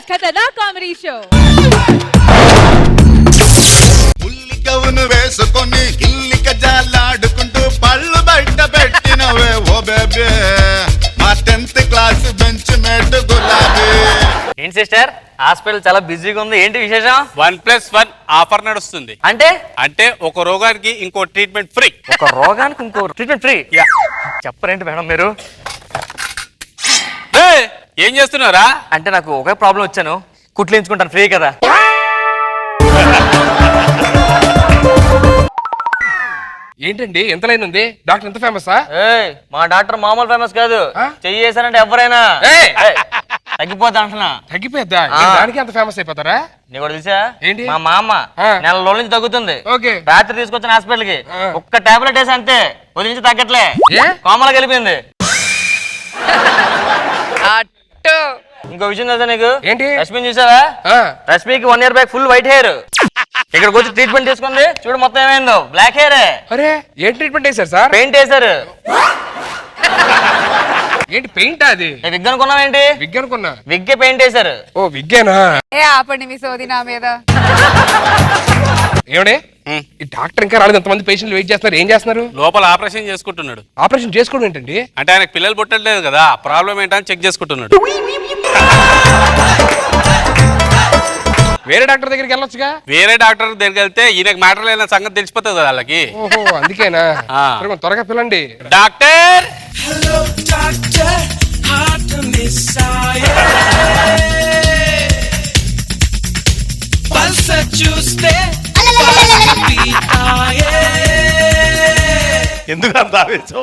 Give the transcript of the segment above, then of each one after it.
ఖతర్నాక్ comedy show. ఉల్లికవును వేసుకొని గిల్లిక జాలాడుకుంటూ పళ్ళు బయట పెట్టినవే ఓ బేబీ మా 10th క్లాస్ బెంచ్ మేట్ గులాబీ. ఏంటి సిస్టర్ హాస్పిటల్ చాలా బిజీగా ఉంది, ఏంటి విశేషం? 1+1 ఆఫర్ నడుస్తుంది. అంటే ఒక రోగానికి ఇంకో ట్రీట్మెంట్ ఫ్రీ. ఒక రోగానికి ఇంకో ట్రీట్మెంట్ ఫ్రీ? చెప్పరేంటి మేడం మీరు? ఏం చేస్తున్నారా? అంటే నాకు ఒకే ప్రాబ్లం వచ్చాను, కుట్లు ఎంచుకుంటాను ఫ్రీ కదా. ఏంటండి ఎంత లైన్ ఉంది? డాక్టర్ ఎంత ఫేమసా? మా డాక్టర్ మామూలు ఫేమస్ కాదు, చెయ్యి చేశారంటే ఎవరైనా తగ్గిపోతా అంటున్నా. తగ్గిపోద్దా? దానికి అంత ఫేమస్ అయిపోతారా? నీకు కూడా తెలుసా? ఏంటి? మా మామ నెల రోజుల నుంచి తగ్గుతుంది. ఓకే. రాత్రి తీసుకొచ్చిన హాస్పిటల్ కి ఒక్క టాబ్లెట్ వేసి అంతే, ఉదయం నుంచి తగ్గట్లే, కోమలా కలిపింది. ఇంకో విషయం తెలుసా నీకు? ఏంటి? రష్మిని చూసావా? రష్మికి 1 year back full white hair, ఇక్కడికి వచ్చి ట్రీట్మెంట్ తీసుకుంది, చూడు మొత్తం ఏమైందో బ్లాక్ హెయిర్. అరే ఏం ట్రీట్మెంట్ వేశారు సార్? పెయింట్ వేశారు. ఏంటి పెయింట్? అది విగ్ అనుకున్నావేంటి? విగ్ అనుకున్నా. విగ్గే పెయింట్ వేశారు. ఓ విగ్గేనా? ఆపండి మీ సోది నా మీద. ఏమండే ఈ డాక్టర్ ఇంకా రాలేదు, ఎంతమంది పేషెంట్లు వెయిట్ చేస్తున్నారు, ఏం చేస్తున్నారు? లోపల ఆపరేషన్ చేసుకుంటున్నాడు. ఆపరేషన్ చేసుకోవడం ఏంటండి? అంటే ఆయనకు పిల్లలు పుట్టలేదు కదా, ప్రాబ్లం ఏంటని చెక్ చేసుకుంటున్నాడు. వేరే డాక్టర్ దగ్గరికి వెళ్ళొచ్చుగా. వేరే డాక్టర్ దగ్గరికి వెళ్తే ఈయనకు మ్యాటర్ లేని సంగతి తెలిసిపోతుంది కదా వాళ్ళకి. ఓహో అందుకేనా? త్వరగా పిల్లండి. డాక్టర్ ఎందుకు అంత ఆవేశం?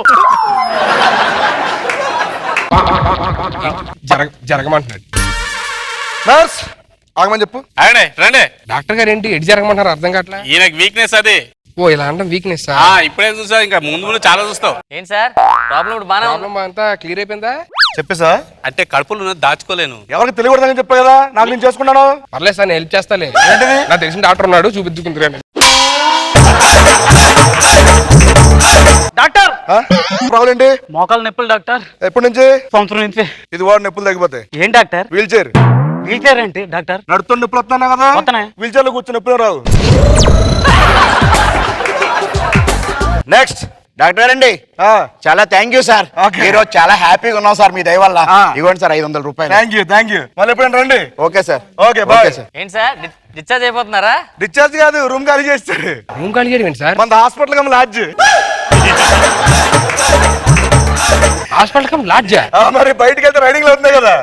జరగమంటున్నాడు. నర్స్ ఆగమని చెప్పు. రండి. డాక్టర్ గారు ఏంటి ఎడి జరగమంటారు? అర్థం కావట్లే. ఈయనకు వీక్నెస్ అది. ఓ ఇలా అంటే వీక్నెస్. ఇప్పుడే చూసా, ఇంకా ముందు చాలా చూస్తావు. ఏంటి సార్ ప్రాబ్లం? ఇప్పుడు బాగా అంతా క్లియర్ అయిపోయిందా? చెప్పేసా? అంటే కడుపులో దాచుకోలేను. ఎవరికి తెలియకూడదని చెప్పా కదా, నాకు నేను చేసుకున్నాను. పర్లేదు సార్, నేను హెల్ప్ చేస్తాలే. నాకు తెలిసిన డాక్టర్ ఉన్నాడు, చూపించుకుంటాను. డాక్టర్ ప్రాబ్లం ఏంటి? మోకాలు నొప్పులు డాక్టర్. ఎప్పటి నుంచి? సంవత్సరం నుంచి. ఇది వాడు నొప్పులు తగ్గిపోతాయి. ఏం doctor? Wheelchair. Wheelchair ఏంటి డాక్టర్? నడుతున్న నొప్పులు వస్తున్నా కదా, వస్తున్నాయి. వీల్ చైర్ లో కూర్చొని నొప్పులు రావు. నెక్స్ట్ డాక్టర్ అండి, చాలా థ్యాంక్ యూ సార్. ఈరోజు చాలా హ్యాపీగా ఉన్నాం సార్ మీ దయ వల్ల. ఇవ్వండి సార్ 500 రూపాయలు. Thank you. మళ్ళీ ఎప్పుడైనా రండి. Okay sir. Okay bye. ఏంటి సార్ డిశ్చార్జ్ అయిపోతున్నారా? డిశ్చార్జ్ కాదు, రూమ్ ఖాళీ చేస్తాడు. రూమ్ ఖాళీ చేయడం ఏంటి సార్? మన hospital cum lodge. Hospital cum లాడ్జా? మరి బయటకి వెళ్తే రైడింగ్ లో ఉన్నాయి కదా,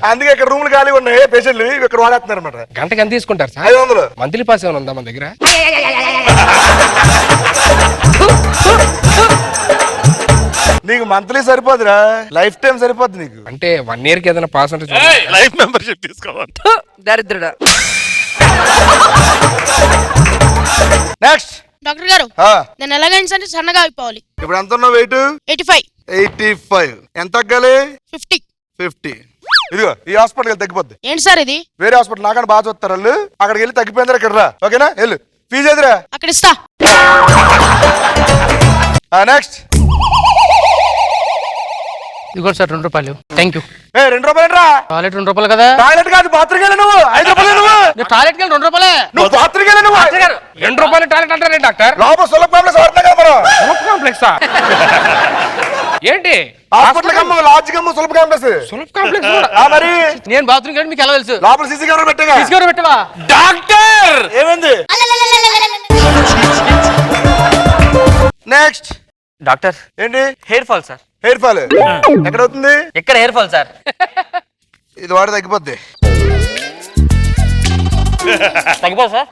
అందుకే ఇక్కడ రూమ్లు ఖాళీ ఉన్నాయి, పేషెంట్లు ఇక్కడ వాడేస్తున్నారు అనమాట. గంటకి ఎంత తీసుకుంటారు సార్? 500. మంత్లీ పాస్ ఏమైనా ఉందా మన దగ్గర? నీకు మంత్లీ సరిపోదురా, లైఫ్ టైం సరిపోద్ది నీకు. అంటే 1 year కి ఏదైనా పాస్ అంటే లైఫ్ మెంబర్షిప్ తీసుకోవాలి. దరిద్రుడా. నెక్స్ట్ డాక్టర్ గారు, నేను ఎలాగైనా సరే సన్నగా అయిపోవాలి. ఇప్పుడు ఎంత ఉన్నావు? వెయిట్ 85. 85. ఎంత తగ్గాలి? 50. 50. ఇదిగో ఈ హాస్పిటల్ వెళ్ళి తగ్గిపోద్ది. ఏంటి సార్ ఇది? వేరే హాస్పిటల్ నాకన్నా బాగా చూస్తారు వాళ్ళు. అక్కడికి వెళ్ళి తగ్గిపోయిందా ఇక్కడ రా, ఓకేనా? వెళ్ళు. ఫీజు ఎదురా. అక్కడ ఇస్తా. నెక్స్ట్. ఇదిగోండి సార్ 2 రూపాయలు. Thank you. 2 రూపాయలు రా. టాయిలెట్ 2 రూపాయలు కదా? టాయిలెట్ కాదు, బాత్రూమ్ వెళ్ళి నువ్వు 5 రూపాయలు. నువ్వు టాయిలెట్ కి 2 రూపాయలే. నువ్వు బాత్రూమ్ వెళ్ళి నువ్వు 2 రూపాయలు టాయిలెట్ అంటారే డాక్టర్? లోపల సులభ కాంప్లెక్స్ వాడుతున్నా కదా మనం. సులభ కాంప్లెక్సా? ఏంటి? హాస్పిటల్ కమ్మ, లాడ్జ్ కమ్మ, సులభ కాంప్లెక్స్. సులభ కాంప్లెక్స్ మరి నేను బాత్రూమ్ వెళ్ళి మీకు ఎలా తెలుసు? లోపల సీసీ కెమెరా పెట్టగా. సీసీ కెమెరా పెట్టవా? డాక్టర్ ఏమైంది? నెక్స్ట్. డాక్టర్ ఏంటి? Hair fall sir. Hair fall ఎక్కడ అవుతుంది? ఎక్కడ హెయిర్ ఫాల్ సార్? ఇది వాడి తగ్గిపోద్ది. తగ్గిపో సార్.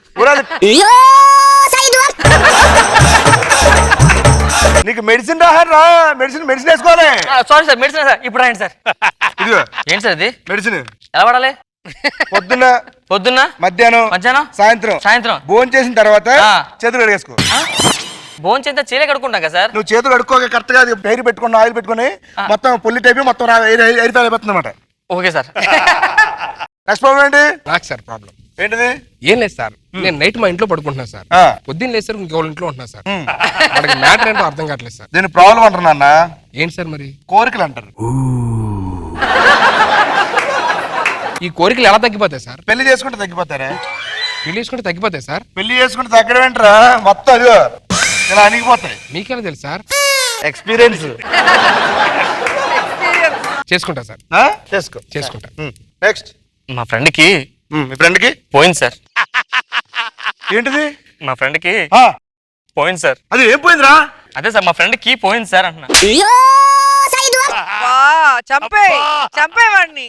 నీకు మెడిసిన్ రాహారా? మెడిసిన్ వేసుకోవాలి. Sorry sir, medicine sir. ఇప్పుడు రాయండి సార్. ఇదిగో ఏంటి సార్ ఇది? మెడిసిన్. ఎలా వాడాలి? పొద్దున్న మధ్యాహ్నం సాయంత్రం భోజనం చేసిన తర్వాత చేతులు కడిగేసుకో. భోజనం చేస్తే చీలే కడుక్కుంటాం కదా సార్? నువ్వు చేతులు కడుక్కోక కరెక్ట్ గా హెయిర్ పెట్టుకుని ఆయిల్ పెట్టుకుని మొత్తం పుల్లి టైప్ మొత్తం హెయిర్ ఫాల్ అయిపోతుంది అనమాట. Okay sir. నెక్స్ట్ ప్రాబ్లం ఏంటి? నాకు సార్ ప్రాబ్లం ఏంటిది? ఏం లేదు సార్, నేను నైట్ మా ఇంట్లో పడుకుంటున్నా సార్. పొద్దున్న లేసారు ఇంకో ఇంట్లో ఉంటున్నా సార్. మనకి మ్యాటర్ ఏంటో అర్థం కావట్లేదు సార్. దీని ప్రాబ్లం అంటారు నాన్న. ఏంటి సార్ మరి? కోరికలు అంటారు. ఈ కోరికలు ఎలా తగ్గిపోతాయి సార్? పెళ్లి చేసుకుంటే తగ్గిపోతారా? పెళ్లి చేసుకుంటే తగ్గిపోతాయి సార్? పెళ్లి చేసుకుంటే తగ్గడం ఏంట్రా, మొత్తం అదిగో ఇలా అణిగిపోతాయి. మీకెలా తెలుసు సార్? ఎక్స్పీరియన్స్. చేసుకుంటా సార్, చేసుకో. చేసుకుంటా. నెక్స్ట్. మా ఫ్రెండ్కి మీ ఫ్రెండ్కి పోయింది సార్. ఏంటిది? మా ఫ్రెండ్కి ఆ, పోయింది సార్. అది ఏం పోయిందిరా? అదే సార్ మా ఫ్రెండ్కి పోయింది సార్ అంటున్నా. చంపేవాడిని.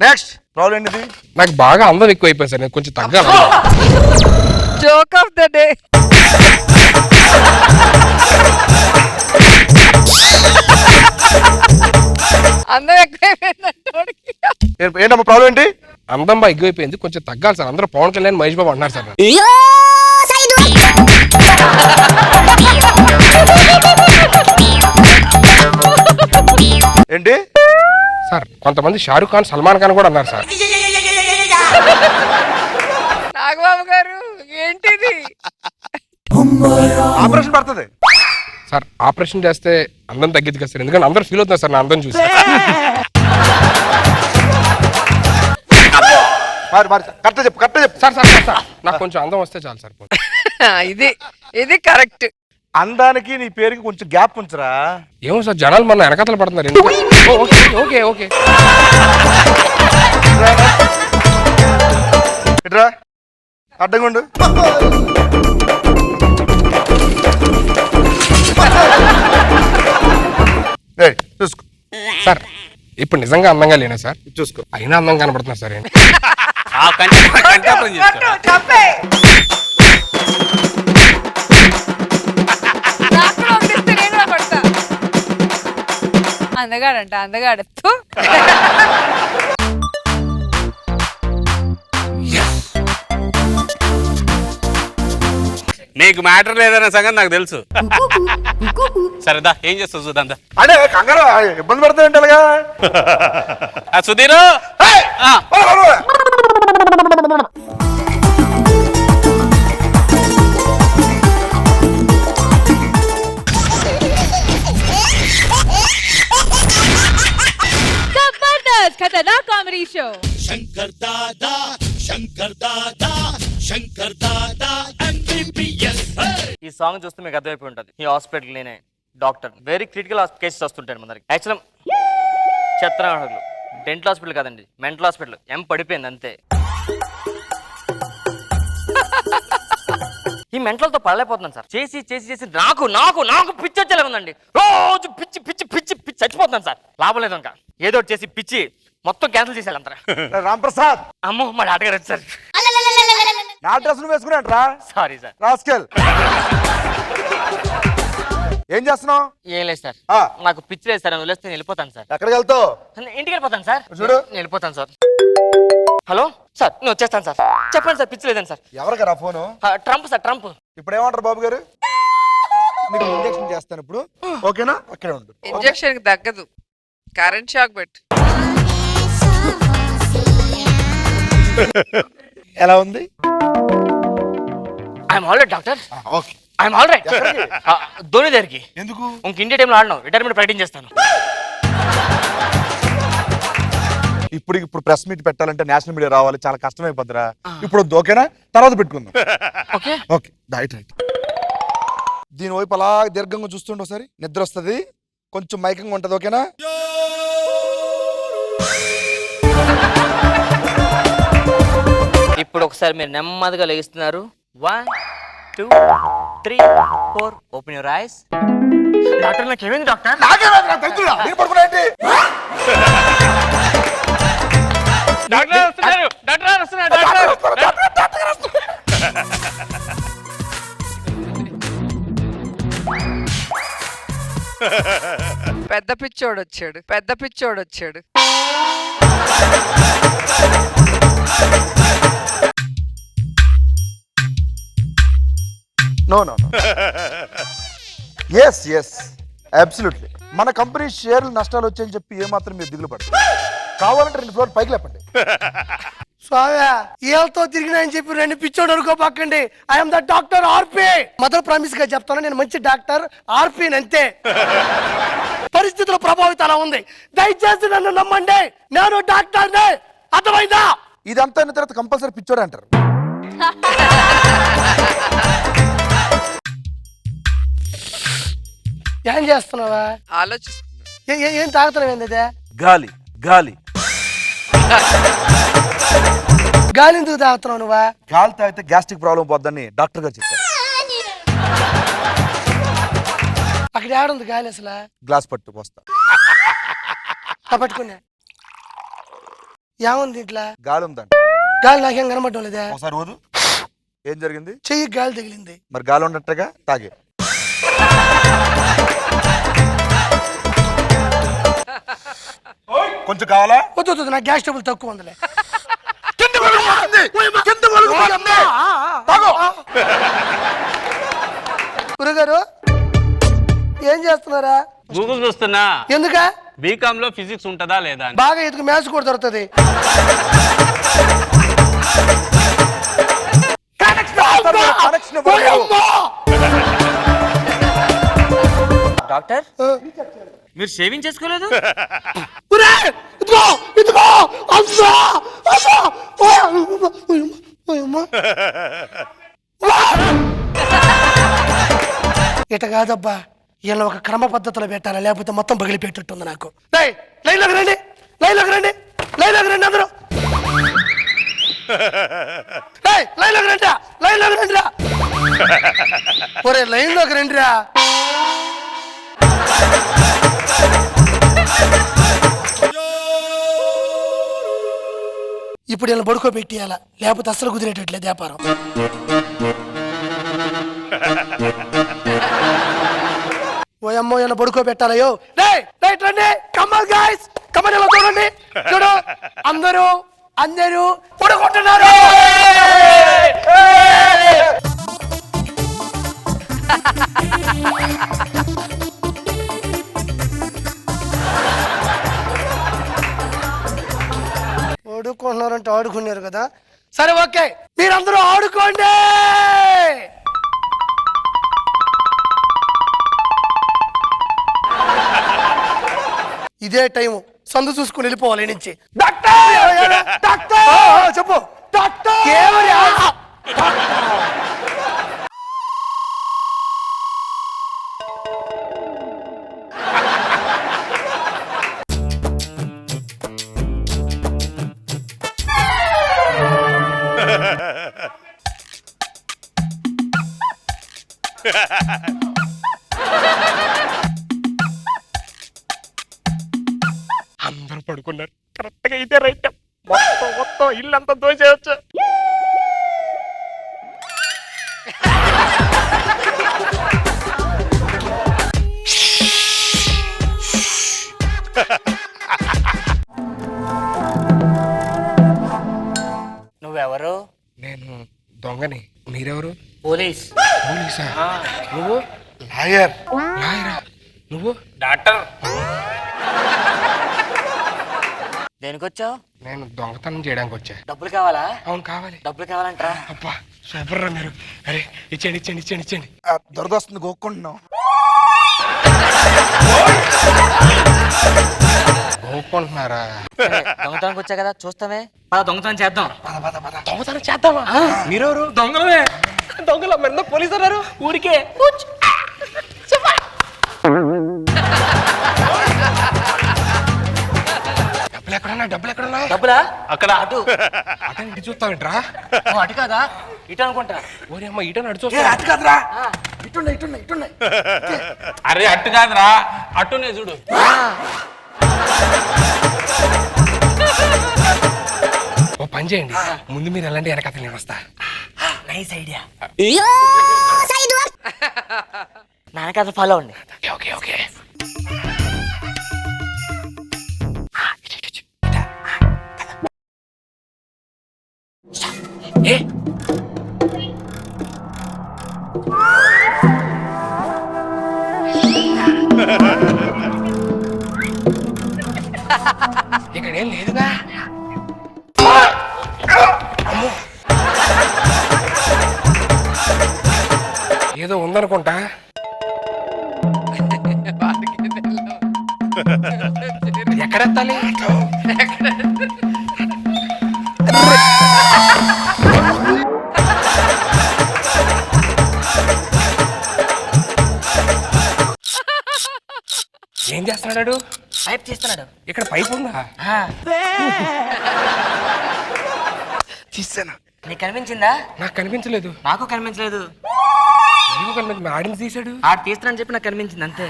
నెక్స్ట్ ప్రాబ్లం ఏంటిది? నాకు బాగా అందం ఎక్కువ అయిపోయింది సార్, నేను కొంచెం తగ్గాలి. Joke of the day. అందరూ ఎక్కువైపోయిందంటే ఏంటమ్మా ప్రాబ్లం ఏంటి? అందం బాగా ఎక్కువైపోయింది, కొంచెం తగ్గాలి సార్. అందరూ పవన్ కళ్యాణ్, మహేష్ బాబు అంటున్నారు సార్. ఏంటి సార్ కొంతమంది షారూక్ ఖాన్, సల్మాన్ ఖాన్ కూడా అన్నారు సార్. నాగబాబు గారు ఏంటిది? ఆపరేషన్ పడుతుంది సార్ ఆపరేషన్ చేస్తే అందం తగ్గిద్ది కదా సార్, ఎందుకంటే అందరూ ఫీల్ అవుతున్నారు సార్ నా అందం చూసి. కరెక్ట్ చెప్పు, కరెక్ట్ చెప్పు. సార్ సార్ సార్, సార్ నాకు కొంచెం అందం వస్తే చాలు సార్. ఇది కరెక్ట్. అందానికి నీ పేరుకి కొంచెం గ్యాప్ ఉంచరా. ఏమో సార్ జనాలు మన వెనకాతలు పడుతున్నారు ఎందుకు? Okay okay okay. ఇట్రా అడ్డంగా ఉండు. ఏయ్, చూసుకో సార్ ఇప్పుడు నిజంగా అందంగా లేనా సార్? చూసుకో. అయినా అందంగా కనబడుతున్నా సార్. ఏంటి ఆ కంటాపం చేస్తారా? చంపే. నాకు కూడా ఒకటిస్తే నేను కూడా కొడతా. అందగాడంట, అందగాడు. థు. నీకు మ్యాటర్ లేదనే సంగతి నాకు తెలుసు. సరేదా ఏం చేస్తావు చూద్దాం. అంటే కంగారు ఇబ్బంది పడతాయంటే అలాగా. Sudheer Jabardasth Khatarnak comedy show. ఈ సాంగ్ చూస్తే మీకు అర్థమైపోయి ఉంటుంది. ఈ హాస్పిటల్ నేనే డాక్టర్. వెరీ క్రిటికల్ కేసెస్ వస్తుంటాయి మన దగ్గర. యాక్చువల్ చెత్తనాడులు డెంటల్ హాస్పిటల్ కాదండి, మెంటల్ హాస్పిటల్. పడిపోయింది అంతే. ఈ మెంటల్తో పడలేకపోతున్నాను సార్. చేసి చేసి చేసి నాకు నాకు నాకు పిచ్చి వచ్చేలా ఉందండి. రోజు పిచ్చి పిచ్చి పిచ్చి పిచ్చి చచ్చిపోతున్నాను సార్. లాభం లేదు ఇంకా. ఏదో ఒకటి చేసి పిచ్చి మొత్తం క్యాన్సిల్ చేసేయాలంటారా? రాంప్రసాద్, అమ్మో మా డాక్టర్ గారు సార్. నా డ్రెస్ నువ్వు వేసుకునేట్రా? Sorry sir. రాస్కెల్. ఏం చేస్తున్నావు? ఏం లేదు సార్, నాకు పిచ్చి లేదు సార్. వదిలేస్తే నేను వెళ్ళిపోతాను సార్. ఎక్కడికి వెళ్తావు? ఇంటికి వెళ్ళిపోతాను సార్. చూడు, నేను వెళ్ళిపోతాను సార్. హలో సార్, నేను వచ్చేస్తాను సార్. చెప్పండి సార్, పిచ్చి లేదండి సార్. ఎవరికరా ఫోను? Trump sir, Trump. ఇప్పుడు ఏమంటారు బాబు గారు? నీకు ఇంజక్షన్ చేస్తాను ఇప్పుడు, ఓకేనా? అక్కడే ఉండు. ఇంజెక్షన్ కి తగ్గదు, కరెంట్ షాక్ పెట్టు. ఎలా ఉంది? I'm all right doctor. Okay. I'm all right. Dhoni దగ్గరికి. ఎందుకు? ఇంక ఇండియా టైంలో ఆడను, రిటైర్మెంట్ ప్రకటించేస్తాను. ఇప్పుడు ప్రెస్ మీట్ పెట్టాలంటే నేషనల్ మీడియా రావాలి, చాలా కష్టమైపోద్దిరా. ఇప్పుడు వద్దు, ఓకేనా? తర్వాత పెట్టుకుందాం. Okay okay, right right. దీని వైపు అలా దీర్ఘంగా చూస్తుండే ఒకసారి నిద్ర వస్తుంది, కొంచెం మైకంగా ఉంటది, ఓకేనా? ఇప్పుడు ఒకసారి మీరు నెమ్మదిగా లెగిస్తున్నారు. 1 2 3 4 ఓపెన్ యువర్ ఐస్. డాక్టర్ నాకు ఏమైంది డాక్టర్? డాక్టర్ వస్తున్నారు, డాక్టర్ వస్తున్నారు, డాక్టర్. పెద్ద పిచ్చోడు వచ్చాడు, పెద్ద పిచ్చోడు వచ్చాడు. No no yes yes absolutely. మన కంపెనీ షేర్లు నష్టాలు వచ్చాయని చెప్పి ఏమాత్రం మీరు దిగులు పడతారు. కావాలంటే 2 ఫ్లోర్ పైకి లేపండి. స్వామి ఏళ్ళతో తిరిగినా అని చెప్పి రెండు పిచ్చోడు అనుకోపాకండి. I'm the doctor RP. Mother promise గా చెప్తాను, నేను మంచి డాక్టర్ ఆర్పి అంతే. పరిస్థితుల ప్రభావితం అలా ఉంది, దయచేసి నన్ను నమ్మండి, నేను డాక్టర్ని. అర్థమైందా? ఇదంతా అయిన తర్వాత కంపల్సరీ పిచ్చోడు అంటారు. ఏం చేస్తున్నావా? ఆలోచిస్తున్నా. ఏం తాగుతున్నావు? ఏంది గాలి గాలి గాలి ఎందుకు తాగుతున్నావు నువ్వా? గాలి తాగితే గ్యాస్ట్రిక్ ప్రాబ్లం పోద్దని డాక్టర్ గారు చెప్పారు. అక్కడ ఏడుంది గాలి అసలు? గ్లాస్ పట్టు పోస్తా. పట్టుకున్నా. ఏముంది ఇట్లా? గాలి ఉందండి. గాలి నాకేం కనబడటం లేదా? ఒకసారి రోజు ఏం జరిగింది? చెయ్యి గాలి తగిలింది. మరి గాలి ఉన్నట్టుగా తాగే. కొంచెం కావాలా? వద్దు, నా గ్యాస్ ట్రబుల్ తక్కువ ఉందిలే. గురుగారు ఏం చేస్తున్నారా? గూగుల్ చూస్తున్నా. ఎందుక? బీకామ్ లో ఫిజిక్స్ ఉంటుందా లేదా అని. బాగా ఎదుగు మ్యాథ్స్ కూడా దొరుకుతుంది. డాక్టర్ మీరు షేవింగ్ చేసుకోలేదు? ఇట కాదబ్బా, ఇలా ఒక క్రమ పద్ధతిలో పెట్టాలా, లేకపోతే మొత్తం పగిలిపెట్టుంది నాకు. లైన్లోకి రండి, లైన్లోకి రండి, లైన్లోకి రండి అందరూ. లైన్లోకి రండిరా, లైన్లోకి రండిరా. ఒరే లైన్లోకి రండిరా. ఇప్పుడు ఇలా పడుకోబెట్టియాల, లేకపోతే అసలు కుదిరేటట్లేదు వ్యాపారం. ఓ అమ్మో ఇలా పడుకోబెట్టాలయో. రండి, కమల్ గైస్, కమల్ ఇలా చూడండి, చూడు అందరూ అందరూ పడుకుంటున్నారు. ఆడుకుంటున్నారంటే ఆడుకున్నారు కదా, సరే ఓకే, మీరందరూ ఆడుకోండి. ఇదే టైము, సందు చూసుకుని వెళ్ళిపోవాలి నుంచి. చెప్పు డాక్టర్. అందరూ పడుకున్నారు. కరెక్ట్ గా ఇదే రైట్. మొత్తం ఇల్లంతా దోచేయచ్చు. నువ్వెవరు? నేను దొంగని. మీరెవరు? పోలీస్. పోలీసా? నువ్వు? లాయర్. లాయరా? నువ్వు? డాక్టర్. దేనికి వచ్చావు? నేను దొంగతనం చేయడానికి వచ్చా. డబ్బులు కావాలా? అవును కావాలి. డబ్బులు కావాలంటరా? అబ్బా సూపర్ రా మీరు. అరే ఇచ్చేయండి. దొరదొస్తుంది, గోక్కుంటున్నాం. గోక్కుంటున్నారా? దొంగతనానికి వచ్చా కదా, చూస్తామే. దొంగతనం చేద్దాం. దొంగతనం చేద్దామా? మీరెవరు? దొంగలమే. దొంగల మీద పోలీసు అన్నారు ఊరికే. డబ్బులు ఎక్కడున్నా? డబ్బులా? అక్కడ. అటు అటు ఇటు చూస్తావేంట్రా? అటు కాదా, ఇటు అనుకుంటా. ఓరే అమ్మ ఇటు నడు చూస్తా. అటు కాదురా, ఇటున్నాయి. అరే అట్టు కాదురా, అట్టునే చూడు. ఓ పని చేయండి, ముందు మీరు ఎలాంటి వెనక నేను వస్తా. Nice idea. నాన్నకథ ఫాలో అండి. ఓకే. ఇక్కడ ఏం లేదుగా. ఏదో ఉందనుకుంటా. ఎక్కడెత్తాలి? ఏం చేస్తున్నాడు? పైప్ తీస్తున్నాడు. ఇక్కడ పైప్ ఉందా? తీసాను. నీకు కనిపించిందా? నాకు కనిపించలేదు. నాకు కనిపించలేదు. నీకు కనిపించింది. ఆడిని తీసాడు. ఆడు తీస్తున్నాను చెప్పి నాకు కనిపించింది అంతే.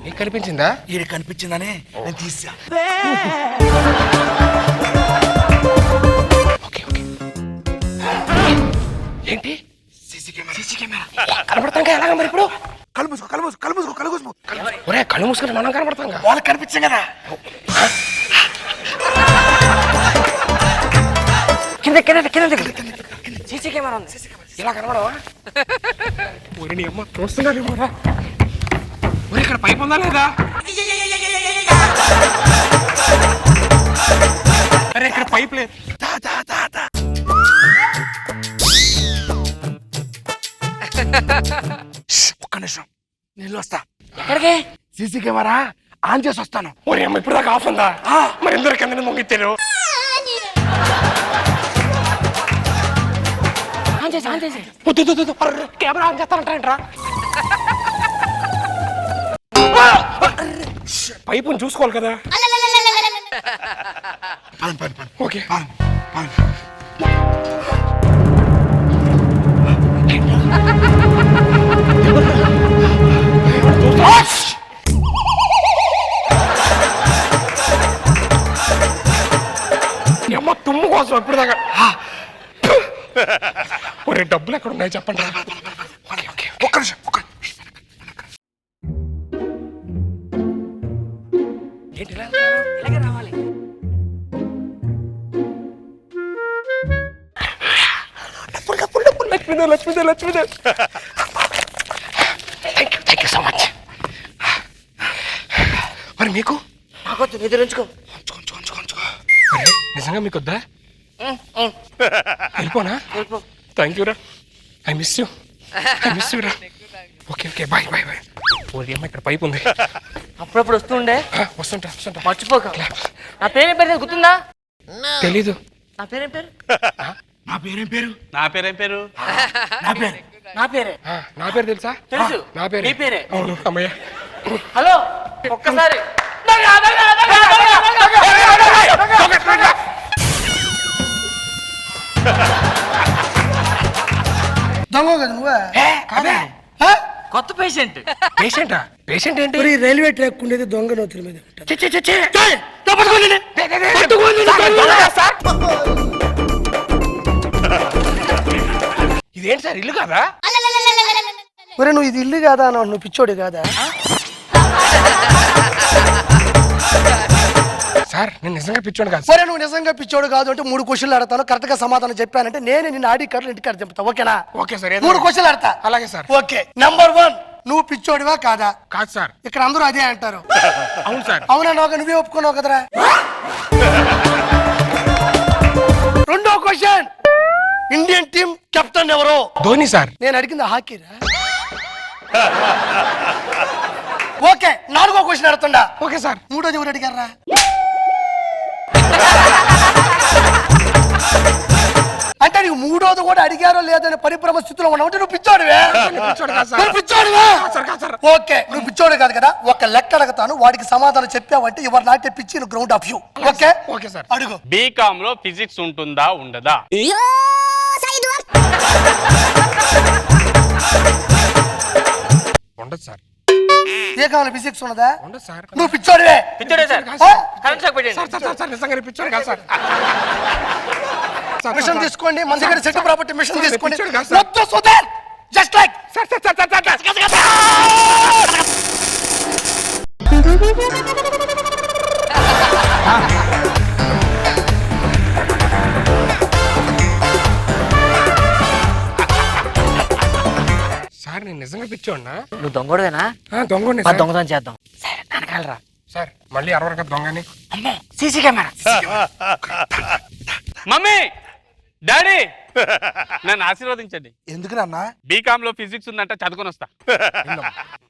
నీకు కనిపించిందా? ఈడ కనిపించిందనే నేను తీసా. Okay okay. ఏంటి? CC camera. కనబడతాం ఎలాగ మరి ఇప్పుడు? కళ్ళు మూసుకో. ఒరే కళ్ళు మూసుకొని మనం కనబడతాం. వాళ్ళకి కనిపించాం కదా. కింద సీసీ కెమెరా ఉంది. ఇలా కనబడవా? ఒరే నీ అమ్మ చూస్తున్నారు. ఒరే ఇక్కడ పైప్ ఉందా లేదా? అరే ఇక్కడ పైప్ లేదు. ఒక్క నిమిషం నేను వస్తా. ఎక్కడికి? సీసీ కెమెరా ఆన్ చేసి వస్తాను. ఒరే అమ్మ ఇప్పుడు దాకా ఆఫ్ ఉందా? మరి ఎందుకు కింద మొంగిచ్చారు? Camera on చేస్తానంటారా? పైపుని చూసుకోవాలి కదా. ఓకే అమ్మ తుమ్ము కోసం ఎప్పుడు దాకా. ఒరే డబ్బులు ఎక్కడ ఉన్నాయి చెప్పండి. ఒక్క నిమిషం. ఏంటి ఇలా? ఇలాగే రావాలి. లక్ష్మీదే. Thank you so much. మరి మీకు? మాకొద్దు, నిద్ర ఉంచుకో. అరే, నిజంగా మీకు వద్దా? వెళ్ళిపోనా? థ్యాంక్ యూ రా. ఐ మిస్ యూ రా. Okay bye. ఓరి అమ్మ ఇక్కడ పైప్ ఉంది. అప్పుడప్పుడు వస్తుండే. వస్తుంటా. మర్చిపోక. నా పేరేం పేరు గుర్తుందా? తెలీదు. నా పేరేం పేరు? నా పేరేం పేరు? నా పేరే. నా పేరు తెలుసా? తెలుసు. నా పేరు. నీ పేరే. అవును అమ్మయ్య. హలో ఒక్కసారి. దొంగ కదా నువ్వే? కొత్త పేషెంట్. పేషెంట్ ఏంటి? మరి రైల్వే ట్రాక్ ఉండేది దొంగ నోతుల మీద ఉంటుంది. ఇదేంటి సార్ ఇల్లు కాదా? మరి నువ్వు ఇది ఇల్లు కాదా అన్నావు, నువ్వు పిచ్చోడు కాదా? సార్ నేను నిజంగా పిచ్చోడు కాదు. మరి నువ్వు నిజంగా పిచ్చోడు కాదు అంటే 3 క్వశ్చన్లు అడతాను, కరెక్ట్ గా సమాధానం చెప్పానంటే నేను నిన్ను ఆడి కార్డులు ఇంటికి అడిగి చెప్తా. ఓకేనా? Okay sir. 3 క్వశ్చన్లు అడతా. అలాగే సార్. ఓకే. నంబర్ 1, నువ్వు పిచ్చోడివా కాదా? కాదు సార్. ఇక్కడ అందరూ అదే అంటారు. అవును సార్. అవునా? నువ్వే ఒప్పుకున్నావు కదరా. రెండో క్వశ్చన్, ఇండియన్ టీం కెప్టెన్ ఎవరు? ధోని సార్. నేను అడిగింది హాకీరా. ఓకే. 4వ క్వశ్చన్ అడుగుతుండా. Okay sir. 3వది ఎవరు అడిగారా? అంటే నీకు 3వది కూడా అడిగారో లేదని పరిభ్రమ స్థితిలో ఉన్నావు. నువ్వు పిచ్చోడివే. ఓకే, నువ్వు పిచ్చోడు కాదు కదా. ఒక లెక్క అడగతాను, వాడికి సమాధానం చెప్పావంటే ఎవరు నాటే పిచ్చి ground of you. Okay okay sir. అడుగు. బీకామ్ లో ఫిజిక్స్ ఉంటుందా ఉండదా? ఉండదు సార్. ఏ కావాలి? ఫిజిక్స్ ఉన్నదా? ఉండదు సార్. నువ్వు పిచ్చోడివే. పిచ్చోడే సార్. ఆ? కరెంట్ షాక్ పెట్టండి. సార్ నిజంగా పిచ్చోడు కాదు సార్. మిషన్ తీసుకోండి, మన దగ్గర సెట్ ప్రాపర్టీ మిషన్ తీసుకోండి. పిచ్చోడు కాదు సార్. వద్దు సుధీర్, జస్ట్ లైక్. సార్ నేను నిజంగా పిచ్చోడినా? నువ్వు దొంగోడువేనా? దొంగ దొంగతనం చేద్దాం. సరే వెనకాలరా. సార్ మళ్ళీ 60 కదా దొంగని. అమ్మో, సీసీ కెమెరా. మమ్మీ డాడీ నన్ను ఆశీర్వదించండి. ఎందుకు నాన్న? బీకామ్ లో ఫిజిక్స్ ఉందంట, చదువుకొని వస్తా.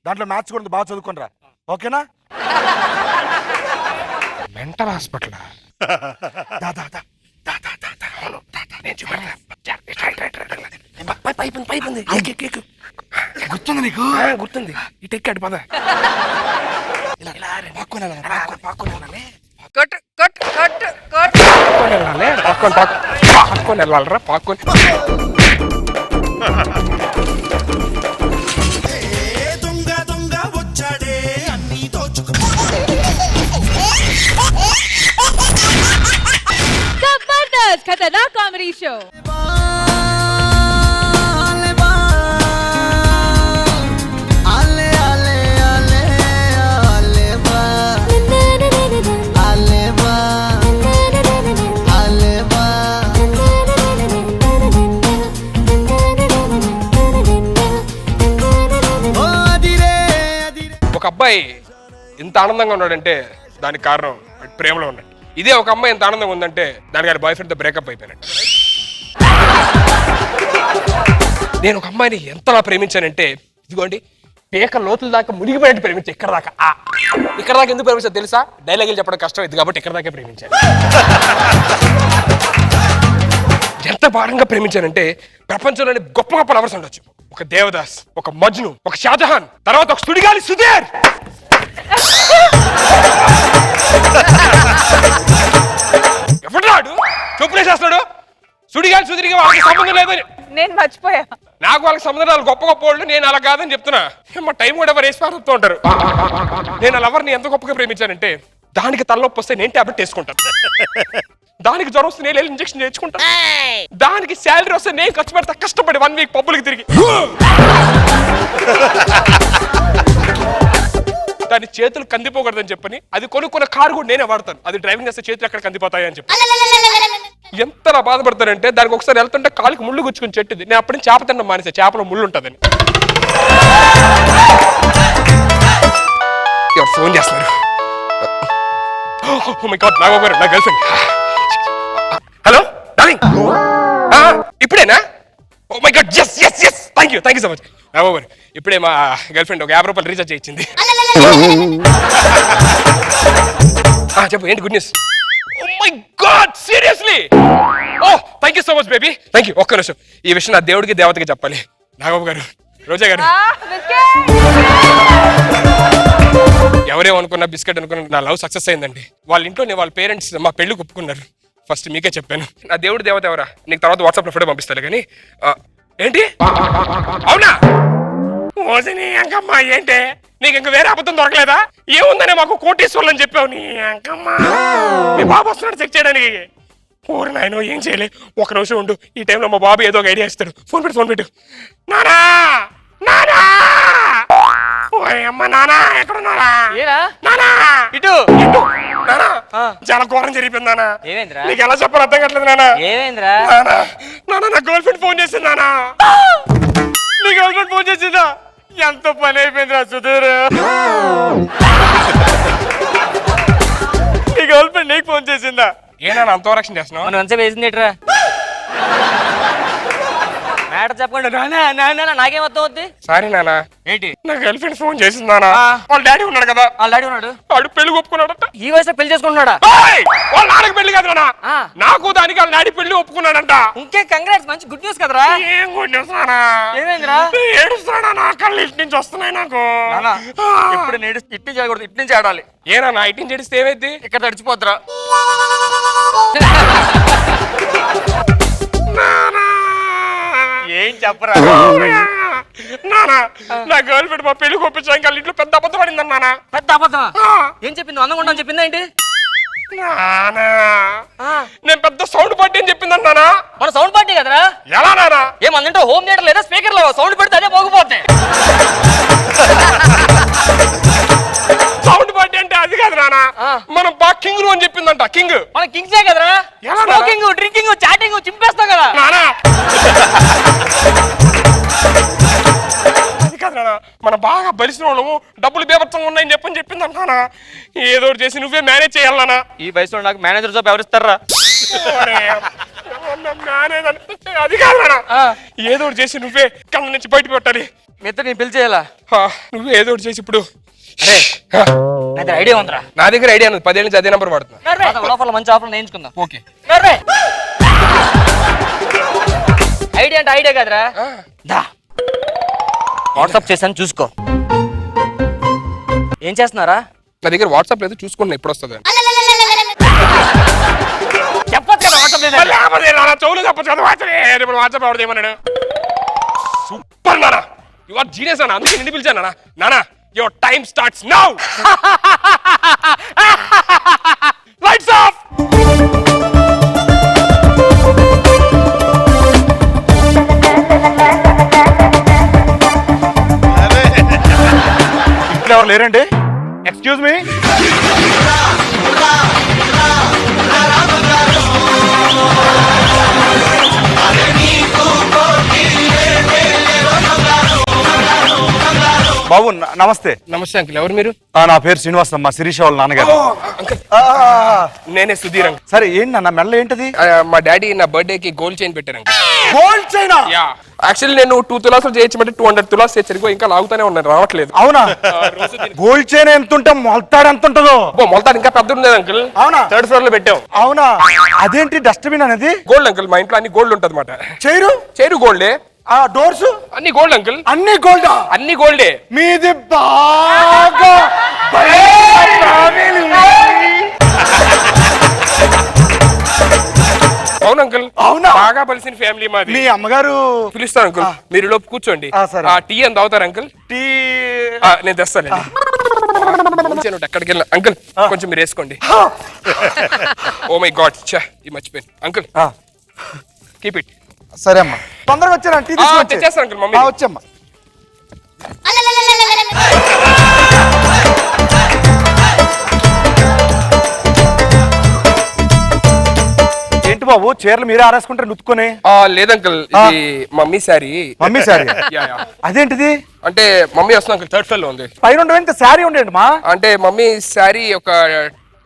దాంట్లో మ్యాథ్స్ కూడా బాగా చదువుకోనరా, ఓకేనా? Mental hospital. గుర్తుంది నీకు? గుర్తుంది. ఇటు ఎక్కాడు పద. కొట్టు కొట్టు కొట్టు కొట్టు. పాక్కొని వెళ్ళాలి. పాక్కొని వెళ్ళాలరా, పాక్కొని. जबरदस्त खतरनाक कॉमेडी शो ఒక అబ్బాయి ఇంత ఆనందంగా ఉన్నాడంటే దానికి కారణం వాడి ప్రేమలో ఉన్నాడు. ఇదే ఒక అమ్మాయి ఎంత ఆనందంగా ఉందంటే దానికి ఆయన బాయ్ ఫ్రెండ్తో బ్రేకప్ అయిపోయినట్టు. నేను ఒక అమ్మాయిని ఎంతలా ప్రేమించానంటే ఇదిగోండి పేక లోతుల దాకా మునిగిపోయినట్టు ప్రేమించాను. ఇక్కడ దాకా ఎందుకు ప్రేమించాను తెలుసా? డైలాగులు చెప్పడం కష్టం ఇది కాబట్టి ఇక్కడ దాకా ప్రేమించాను. ఎంత భారంగా ప్రేమించానంటే ప్రపంచంలోని గొప్ప గొప్ప లవర్స్ ఉండొచ్చు. ఒక దేవదాస్, ఒక మజ్ను, ఒక షాజహాన్, తర్వాత ఒక సుడిగాలి సుధీర్. ఎవడాడు చూపులేసేస్తాడు? సుడిగాలి సుధీర్కి వాళ్ళకి సంబంధం లేదని నేను మర్చిపోయా. నాకు వాళ్ళకి సంబంధం వాళ్ళు గొప్ప గొప్ప వాళ్ళు, నేను అలా కాదని చెప్తున్నా. మా టైం కూడా ఎవరు వేసి పారుతూ ఉంటారు. నేను ఆ లవర్ని ఎంత గొప్పగా ప్రేమించానంటే దానికి తలనొప్పి వస్తే నేను టాబ్లెట్ వేసుకుంటాను, దానికి జ్వరం వస్తే నేను ఇంజక్షన్ చేయించుకుంటాను, దానికి శాలరీ వస్తే నేను ఖర్చు పెడతా కష్టపడి 1 వీక్ పబ్బులకి తిరిగి. దాని చేతులు కందిపోకూడదని చెప్పని అది కొనుక్కున్న కారు కూడా నేనే వాడతాను. అది డ్రైవింగ్ చేస్తే చేతులు ఎక్కడ కందిపోతాయి అని చెప్పి ఎంతలా బాధపడతానంటే దానికి ఒకసారి వెళ్తుంటే కాలికి ముళ్ళు గుచ్చుకుని చెట్టుది. నేను అప్పటి చేప తినడం మానేసా, చేపలో ముళ్ళు ఉంటుందని. ఎవరు ఫోన్ చేస్తున్నారు? Oh my God, నా గర్ల్ ఫ్రెండ్. హలో డార్లింగ్, ఇప్పుడేనా? Oh my God, yes yes yes, thank you so much. ఇప్పుడే మా గర్ల్ ఫ్రెండ్ ఒక 50 రూపాయలు రీఛార్జ్ చేయించింది. చెప్పు ఏంటి good news? Oh my God, seriously? Oh thank you so much baby, thank you. ఒక్క నిమిషం, ఈ విషయం నా దేవుడికి దేవతకి చెప్పాలి. నాగబాబు గారు, రోజా గారు, ఎవరేమనుకున్నా బిస్కెట్ అనుకున్నా నా లవ్ సక్సెస్ అయిందండి. వాళ్ళ ఇంట్లో వాళ్ళ పేరెంట్స్ మా పెళ్లికి ఒప్పుకున్నారు. ఫస్ట్ మీకే చెప్పాను. నా దేవుడి దేవత ఎవరా నీకు తర్వాత వాట్సాప్లో ఫోటో పంపిస్తాను కానీ. ఏంటి అవునా? ఓజని అంకమ్మ, ఏంటే నీకు ఇంక వేరే అబద్ధం దొరకలేదా? ఏముందనే మాకు కోటేశ్వర్లు అని చెప్పావు. నీ అంకమ్మ, మీ బాబు వస్తున్నాడు చెక్ చేయడానికి. ఊరు నాయనో ఏం చేయలే, ఒక నిమిషం ఉండు. ఈ టైంలో మా బాబు ఏదో ఒక ఐడియా ఇస్తాడు. ఫోన్ పెట్టు. నానా నానా, ఓయమ్మ నానా, ఎక్కడున్నారా? నానా ఇటు నానా, చాలా ఘోరం జరిగిపోయింది నానా. ఏమైందిరా? నీకు ఎలా చెప్పాలి అర్థం కావట్లేదు నానా. ఏమైందిరా? నానా నా గర్ల్ ఫ్రెండ్ ఫోన్ చేసింది నానా. నీ గర్ల్ ఫ్రెండ్ ఫోన్ చేసిందా? ఎంత పని అయిపోయిందిరా సుధీర్. నీ గర్ల్ ఫ్రెండ్ నీకు ఫోన్ చేసిందా? ఏనా అంత రక్షణ చేస్తున్నావు? మనం ఎంత వేసింది ఎట్రా మ్యాటర్ చెప్పకుండా నాకేం అర్థం అవుద్ది? సారీ నానా. ఏంటి? నా గర్ల్ ఫ్రెండ్ ఫోన్ చేసింది నానా. వాళ్ళ డాడీ ఉన్నాడు కదా, వాళ్ళ డాడీ ఉన్నాడు, వాడు పెళ్లి ఒప్పుకున్నాడట. ఈ వయసులో పెళ్లి చేసుకుంటున్నాడా? వాళ్ళ నాన్నకి పెళ్లి కాదు నానా, నాకు దానికి వాళ్ళ డాడీ పెళ్లి ఒప్పుకున్నాడంట. ఇంకే కంగ్రాట్స్, మంచి గుడ్ న్యూస్ కదరా. ఏం గుడ్ న్యూస్ నానా? ఏమైందిరా? ఏడుస్తాడా? నా కళ్ళు ఇటు నుంచి వస్తున్నాయి నాకు. ఇప్పుడు నేను ఇట్ని చేయకూడదు, ఇటు నుంచి ఆడాలి. ఏనా ఇటు నుంచి ఏడిస్తే ఏమైంది? ఇక్కడ తడిచిపోద్దురా. ఏం చెప్పరా నానా? నా గర్ల్ ఫ్రెండ్ మా పెళ్లి ఒప్పించాం కానీ ఇంట్లో పెద్ద అబద్ధం పడింది నానా. పెద్ద అబద్ధమా? ఏం చెప్పింది? అందంగా ఉండని చెప్పిందా ఏంటి? నానా నేను పెద్ద సౌండ్ పార్టీ అని చెప్పింది నానా. మన సౌండ్ పార్టీ కదరా. ఎలా నానా? ఏమందంటే హోమ్ థియేటర్ లేదా స్పీకర్ లో సౌండ్ పెడితే అదే మోగిపోతాయి. సౌండ్ పార్టీ అంటే అది కాదు నానా, మనం బాగా కింగ్ అని చెప్పిందంట. కింగ్ మన కింగ్సే కదరా. స్మోకింగ్, డ్రింకింగ్, చాటింగ్ చింపేస్తాం కదా నానా. అది కాదు నానా, మన బాగా బలిసిన వాళ్ళము డబ్బులు బేబత్సంగా ఉన్నాయని చెప్పిందంట నానా. ఏదో ఒకటి చేసి నువ్వే మేనేజ్ చేయాలి నానా. ఈ వయసులో నాకు మేనేజర్ జాబ్ ఎవరిస్తారా? అది కాదు నాన్న ఏదో ఒకటి చేసి నువ్వే కళ్ళ నుంచి బయట పెట్టాలి మీ ఇద్దరు నేను పిలిచేయాలా నువ్వే ఏదో ఒకటి చేసి ఇప్పుడు అరే నా ఐడియా ఉందిరా. నా దగ్గర ఐడియా ఉంది 10 ఏళ్ళ నుంచి అదే నెంబర్ వాడుతున్నా లోపల మంచి ఆఫర్ నేర్చుకుందాం. ఓకే ఐడియా అంటే ఐడియా కాదురా. దా వాట్సాప్ చేశాను చూసుకో. ఏం చేస్తున్నారా? నా దగ్గర వాట్సాప్ లేదు చూసుకున్నా ఎప్పుడు వస్తుంది చెప్పొచ్చు కదా వాట్సాప్ లేదు. చౌలు చెప్పచ్చు కదా ఇప్పుడు వాట్సాప్ ఎవరు ఏమన్నాడు సూపర్ నానా యు ఆర్ జీనియస్ అన్న అందుకే నిన్ను పిలిచాను నానా నానా your time starts now lights off ఇంట్లో ఎవరు లేరండి ఎక్స్క్యూజ్ మీ బాబు నమస్తే నమస్తే అంకుల్ ఎవరు మీరు నా పేరు శ్రీనివాస్ అమ్మ శిరీష వాళ్ళ నాన్నగారు నేనే సుధీర్ అంకుల్ సరే ఏంటి అన్న మెల్ల ఏంటది మా డాడీ నా బర్త్డే కి గోల్డ్ చైన్ పెట్టారు అంకుల్ గోల్డ్ చైనా యాక్చువల్లీ నేను 2 తులాసులు చేయొచ్చమంటే 200 తులాస్ చేసారు ఇంకా లాగుతానే ఉన్నాను రావట్లేదు అవునా గోల్డ్ చైన్ ఎంత ఉంటే మొలతాడు ఎంత ఉంటుందో మొలతాడు ఇంకా పెద్ద ఉండేది అంకుల్ అవునా 3rd ఫ్లోర్ లో పెట్టాం అవునా అదేంటి డస్ట్బిన్ అనేది గోల్డ్ అంకుల్ మా ఇంట్లో అన్ని గోల్డ్ ఉంటది అన్నమాట చైరు చేరు గోల్డే ఆ డోర్స్ అన్ని గోల్డ్ అంకుల్ అన్ని గోల్డ్ అన్ని గోల్డే మీది బాగా అవును అంకుల్ అవునా బాగా పలిసిన ఫ్యామిలీ మాది మీ అమ్మగారు పిలుస్తాను అంకుల్ మీరు లోపు కూర్చోండి సరే. టీ అని తాగుతారు అంకుల్ టీ నేను తెస్తానండి అక్కడికి వెళ్ళిన అంకుల్ కొంచెం మీరు వేసుకోండి ఓ మై గాడ్ చా ఇది మర్చిపోయాను అంకుల్ కీప్ ఇట్ సరే అమ్మా తొందరగా వచ్చాను టీ తెచ్చేస్తాను అంకుల్ మమ్మీ వచ్చమ్మా ఏంటి బాబు చీరలు మీరే ఆరేసుకుంటారు నుత్తుకొని లేదు అంకుల్ ఇది మమ్మీ శారీ మమ్మీ శారీ అదేంటిది అంటే మమ్మీ వస్తుంది అంకుల్ 3rd ఫ్లోర్ లో ఉంది పైన ఉండేంత శారీ ఉండేయండి మా అంటే మమ్మీ శారీ ఒక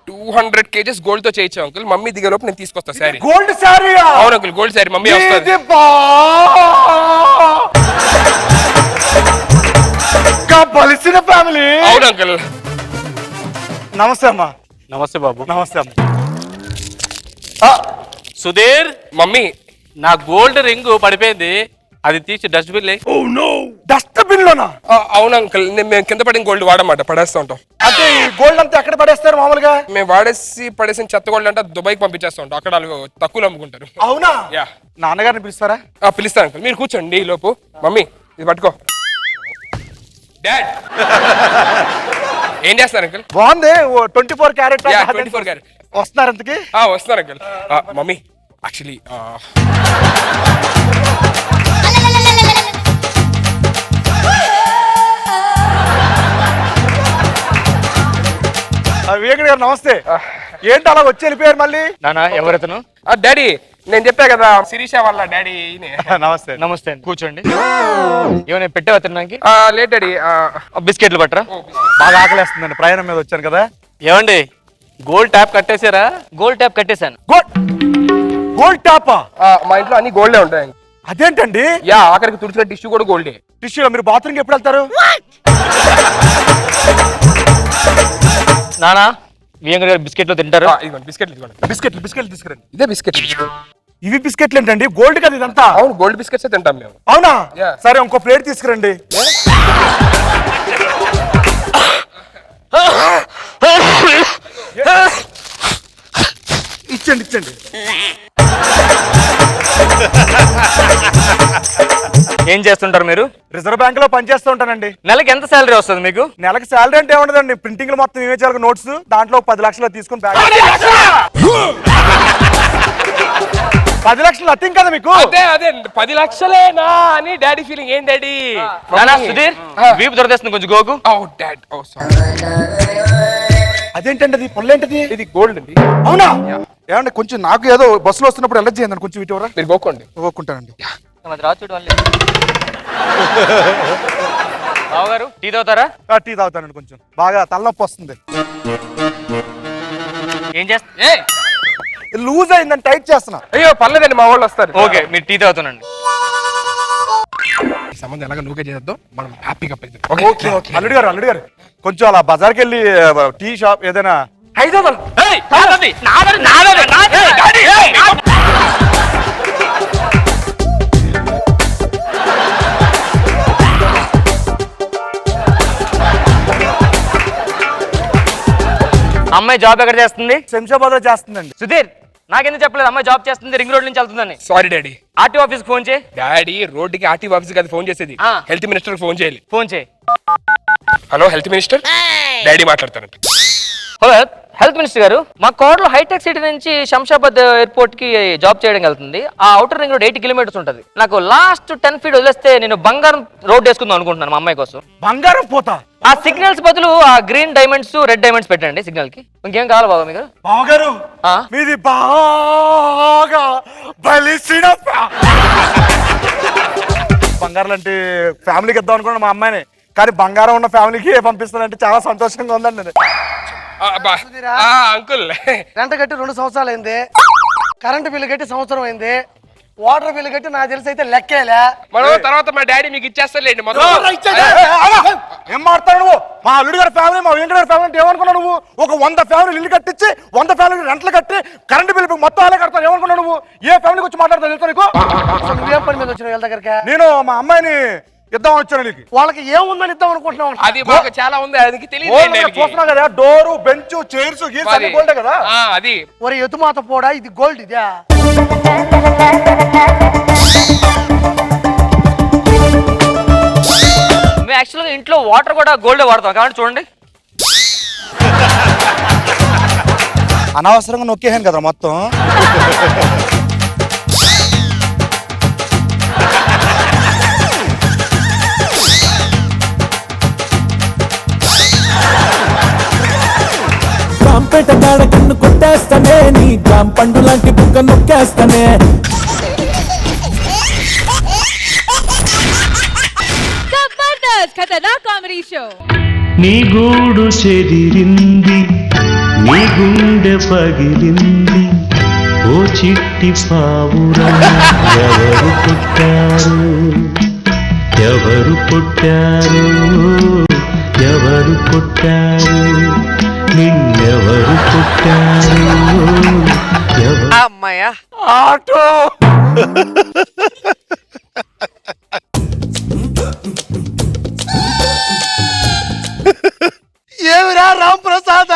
200 kgs గోల్డ్ తో చేయొచ్చు అంకుల్ మమ్మీ దిగే లోపు నేను తీసుకొస్తా శారీ గోల్డ్ శారీ అవును అంకుల్ గోల్డ్ శారీ మమ్మీ వస్తుంది బలిసిన ఫ్యామిలీ అవును అంకుల్ నమస్తే అమ్మా నమస్తే బాబు. నమస్తే అమ్మ సుధీర్ మమ్మీ నా గోల్డ్ రింగ్ పడిపోయింది అది తీసి డస్ట్బిన్ లే. డస్ట్బిన్ లోనా అవును అంకుల్ మేము కింద పడిన గోల్డ్ వాడమాట పడేస్తూ ఉంటాం అంటే ఈ గోల్డ్ అంతా ఎక్కడ పడేస్తారు మామూలుగా మేము పడేసిన చెత్త గోల్డ్ అంటే దుబాయ్కి పంపించేస్తూ ఉంటాం అక్కడ వాళ్ళు తక్కువ అమ్ముకుంటారు అవునా యా నాన్నగారిని పిలుస్తారా పిలుస్తాను అంకుల్ మీరు కూర్చోండి ఈ లోపు మమ్మీ ఇది పట్టుకో డాడ్ ఏం చేస్తారు అంకుల్ బాగుంది 24 క్యారెట్ 24 క్యారెట్ వస్తున్నారు ఇంతకి వస్తున్నారు అంకుల్ మమ్మీ యాక్చువల్లీ వివేక్ గారు నమస్తే ఏంటి అలా వచ్చి వెళ్ళిపోయారు మళ్ళీ నానా ఎవరైతను? డాడీ నేను చెప్పా కదా శిరీష వాళ్ళ డాడీ నమస్తే నమస్తే కూర్చోండి. ఏమైనా పెట్టావా తినడానికి? లేట్ డాడీ బిస్కెట్లు పట్టరా. బాగా ఆకలేస్తుందండి ప్రయాణం మీద వచ్చాను కదా ఏమండి గోల్డ్ ట్యాప్ కట్టేశారా? గోల్డ్ ట్యాప్ కట్టేశాను. గోల్డ్ టాపా మా ఇంట్లో అన్ని గోల్డే ఉంటాయి అదేంటండి యా ఆఖరికి తుడిచిన టిష్యూ కూడా గోల్డే టిష్యూలో మీరు బాత్రూమ్కి ఎప్పుడు వెళ్తారు నానా వియంగ గారు బిస్కెట్లు తింటారు. ఇదిగోండి బిస్కెట్లు ఇదిగోండి బిస్కెట్లు తీసుకురండి ఇదే బిస్కెట్ ఇవి బిస్కెట్లు ఏంటండి గోల్డ్ కదా ఇదంతా అవును గోల్డ్ బిస్కెట్స్ తింటాం మేము అవునా Yeah. సరే ఇంకో ప్లేట్ తీసుకురండి ఇచ్చండి ఇచ్చండి ఏం చేస్తుంటారు మీరు? రిజర్వ్ బ్యాంక్ లో పనిచేస్తూ ఉంటానండి. నెలకి ఎంత శాలరీ వస్తుంది మీకు? నెలకి శాలరీ అంటే ఏముండదండి ప్రింటింగ్ మొత్తం ఇవే చేయాలి నోట్స్ దాంట్లో 10 లక్షలు తీసుకుని బ్యాగ్ 10 లక్షలు నథింగ్ కదా మీకు అదే 10 లక్షలేనా అని డాడీ ఫీలింగ్ ఏం డాడీ నానా సుధీర్ వీపు దొరదేస్తుంది కొంచెం గోకు. ఓ డాడ్ ఓ సారీ అదేంటండి అది పొల్లేంటిది ఇది గోల్డ్ అండి అవునా ఏమండి కొంచెం నాకు ఏదో బస్సులో వస్తున్నప్పుడు ఎలర్జీ అయిందండి కొంచెం ఇటు మీరు గోకోండి ఓకుంటానండి రాచుడు వాళ్ళు బావగారు టీ తాగుతారా? టీ తాగుతానండి కొంచెం బాగా తలనొప్పి వస్తుంది ఏం చేస్తా లూజ్ అయిందని టైట్ చేస్తున్నా. అయ్యో పర్లేదండి, మా వాళ్ళు వస్తారు. ఓకే మీరు టీ తాగుతానండి. ఈ సంబంధం ఎలాగ నువ్వుగా చేద్దాం, మనం హ్యాపీగా పెద్దాం. Okay okay. అల్లుడు గారు కొంచెం అలా బజార్కి వెళ్ళి టీ షాప్ ఏదైనా 500. అమ్మాయి జాబ్ ఎక్కడ చేస్తుంది? శంషాబాద్ లో చేస్తుందండి. సుధీర్ నాకెందుకు చెప్పలేదు అమ్మాయి జాబ్ చేస్తుంది, రింగ్ రోడ్ నుంచి వెళ్తుందని? Sorry daddy. RT office phone చేయి. డాడీ రోడ్డుకి ఆర్టీఓ ఆఫీస్ కాదు ఫోన్ చేసేది, హెల్త్ మినిస్టర్ ఫోన్ చేయాలి. ఫోన్ చేయి. హలో హెల్త్ మినిస్టర్, డాడీ మాట్లాడతారంట. హలో హెల్త్ మినిస్టర్ గారు, మా కోడలు హైటెక్ సిటీ నుంచి శంషాబాద్ ఎయిర్పోర్ట్ కి జాబ్ చేయడం వెళ్తుంది. ఆ అవుటర్ రింగ్ రోడ్ 80 కిలోమీటర్స్ ఉంటుంది. నాకు లాస్ట్ 10 feet వదిలేస్తే నేను బంగారం రోడ్ వేసుకుందాం అనుకుంటున్నాను మా అమ్మాయి కోసం. బంగారం పోతా? ఆ సిగ్నల్స్ బదులు ఆ గ్రీన్ డైమండ్స్ రెడ్ డైమండ్స్ పెట్టండి సిగ్నల్ కి. ఇంకేం కావాలి బాబా మీకు? బావగారు మీది బాగా బలిసిన బంగారం అంటే ఫ్యామిలీకి ఇద్దాం అనుకున్నాను మా అమ్మాయిని, కానీ బంగారం ఉన్న ఫ్యామిలీకి పంపిస్తానంటే చాలా సంతోషంగా ఉందండి. అంకుల్ రెంట కట్టి 2 సంవత్సరాలు అయింది, కరెంటు బిల్లు కట్టి సంవత్సరం అయింది, వాటర్ బిల్లు కట్టి నాకు తెలిసి అయితే లెక్కేలే. మనం తర్వాత మా డాడీ మీకు ఇచ్చేస్తాలేండి. ఏం మాట్లాడు నువ్వు? మా అల్లుడు గారి ఫ్యామిలీ, మా వెంకట గారి ఫ్యామిలీ అంటే ఏమనుకున్నావు నువ్వు? ఒక 100 ఫ్యామిలీ ఇల్లు కట్టించి 100 ఫ్యామిలీ రెంట్లు కట్టి కరెంటు బిల్లు మొత్తం అలా కడతాను ఏమనుకున్నావు నువ్వు? ఏ ఫ్యామిలీకి వచ్చి మాట్లాడతావు తెలుసా నీకు? నువ్వేం పని మీద వచ్చిన వీళ్ళ దగ్గరికి? నేను మా అమ్మాయిని ఇద్దాం వచ్చాను నీకు. వాళ్ళకి ఏముందని ఇద్దాం అనుకుంటున్నావు? అది మాకు చాలా ఉంది, అది తెలియదు. చూస్తున్నా కదా, డోరు బెంచ్ చైర్స్ గీర్స్ అన్ని గోల్డే కదా. అది ఒరే ఎతుమాత పోడా, ఇది గోల్డ్ ఇదే. మేము యాక్చువల్గా ఇంట్లో వాటర్ కూడా గోల్డ్ వాడతాం కాబట్టి చూడండి. అనవసరంగా నొక్కేసాను కదా మొత్తం. జాంపేట కాడ కన్ను కొట్టేస్తానే, నీ జాం పండు లాంటి బుక్క నొక్కేస్తానే. Jabardasth Khatarnak comedy show. నీ గూడు చెదిరింది, నీ గుండె పగిలింది, ఓ చిట్టి పావురం. ఎవరు పుట్టారు, ఎవరు పుట్టారు, ఎవరు పుట్టారు, నిన్నెవరు పుట్టారు, అమ్మాయ్యా ఆటో ఏమిరా రామ్ ప్రసాద్,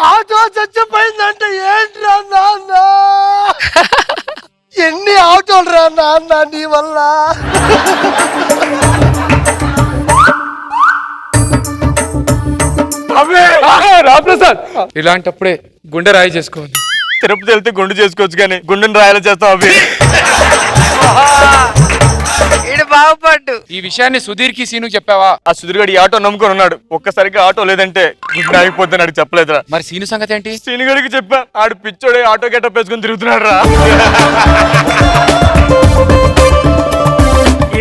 ఆటో చచ్చిపోయిందంటే ఏంట్రా నాన్న? ఎన్ని ఆటోలు రా నాన్న నీ వల్ల? రామప్రసాద్, ఇలాంటప్పుడే గుండె రాయి చేసుకోవాలి. తిరుపతి వెళ్తే గుండు చేసుకోవచ్చు కానీ గుండెని రాయాలి చేస్తాం అవి. ఈడు బాగుపడ్డు. ఈ విషయాన్ని సుధీర్ కి సీను చెప్పావా? ఆ సుధీర్గడి ఆటో నమ్ముకొని ఉన్నాడు. ఒక్కసారిగా ఆటో లేదంటే గుండె ఆగిపోద్దని నాకు చెప్పలేదురా. మరి సీను సంగతి ఏంటి? సీనుగడికి చెప్పా, ఆడు పిచ్చోడే ఆటో గెటప్ వేసుకొని తిరుగుతున్నాడు రా.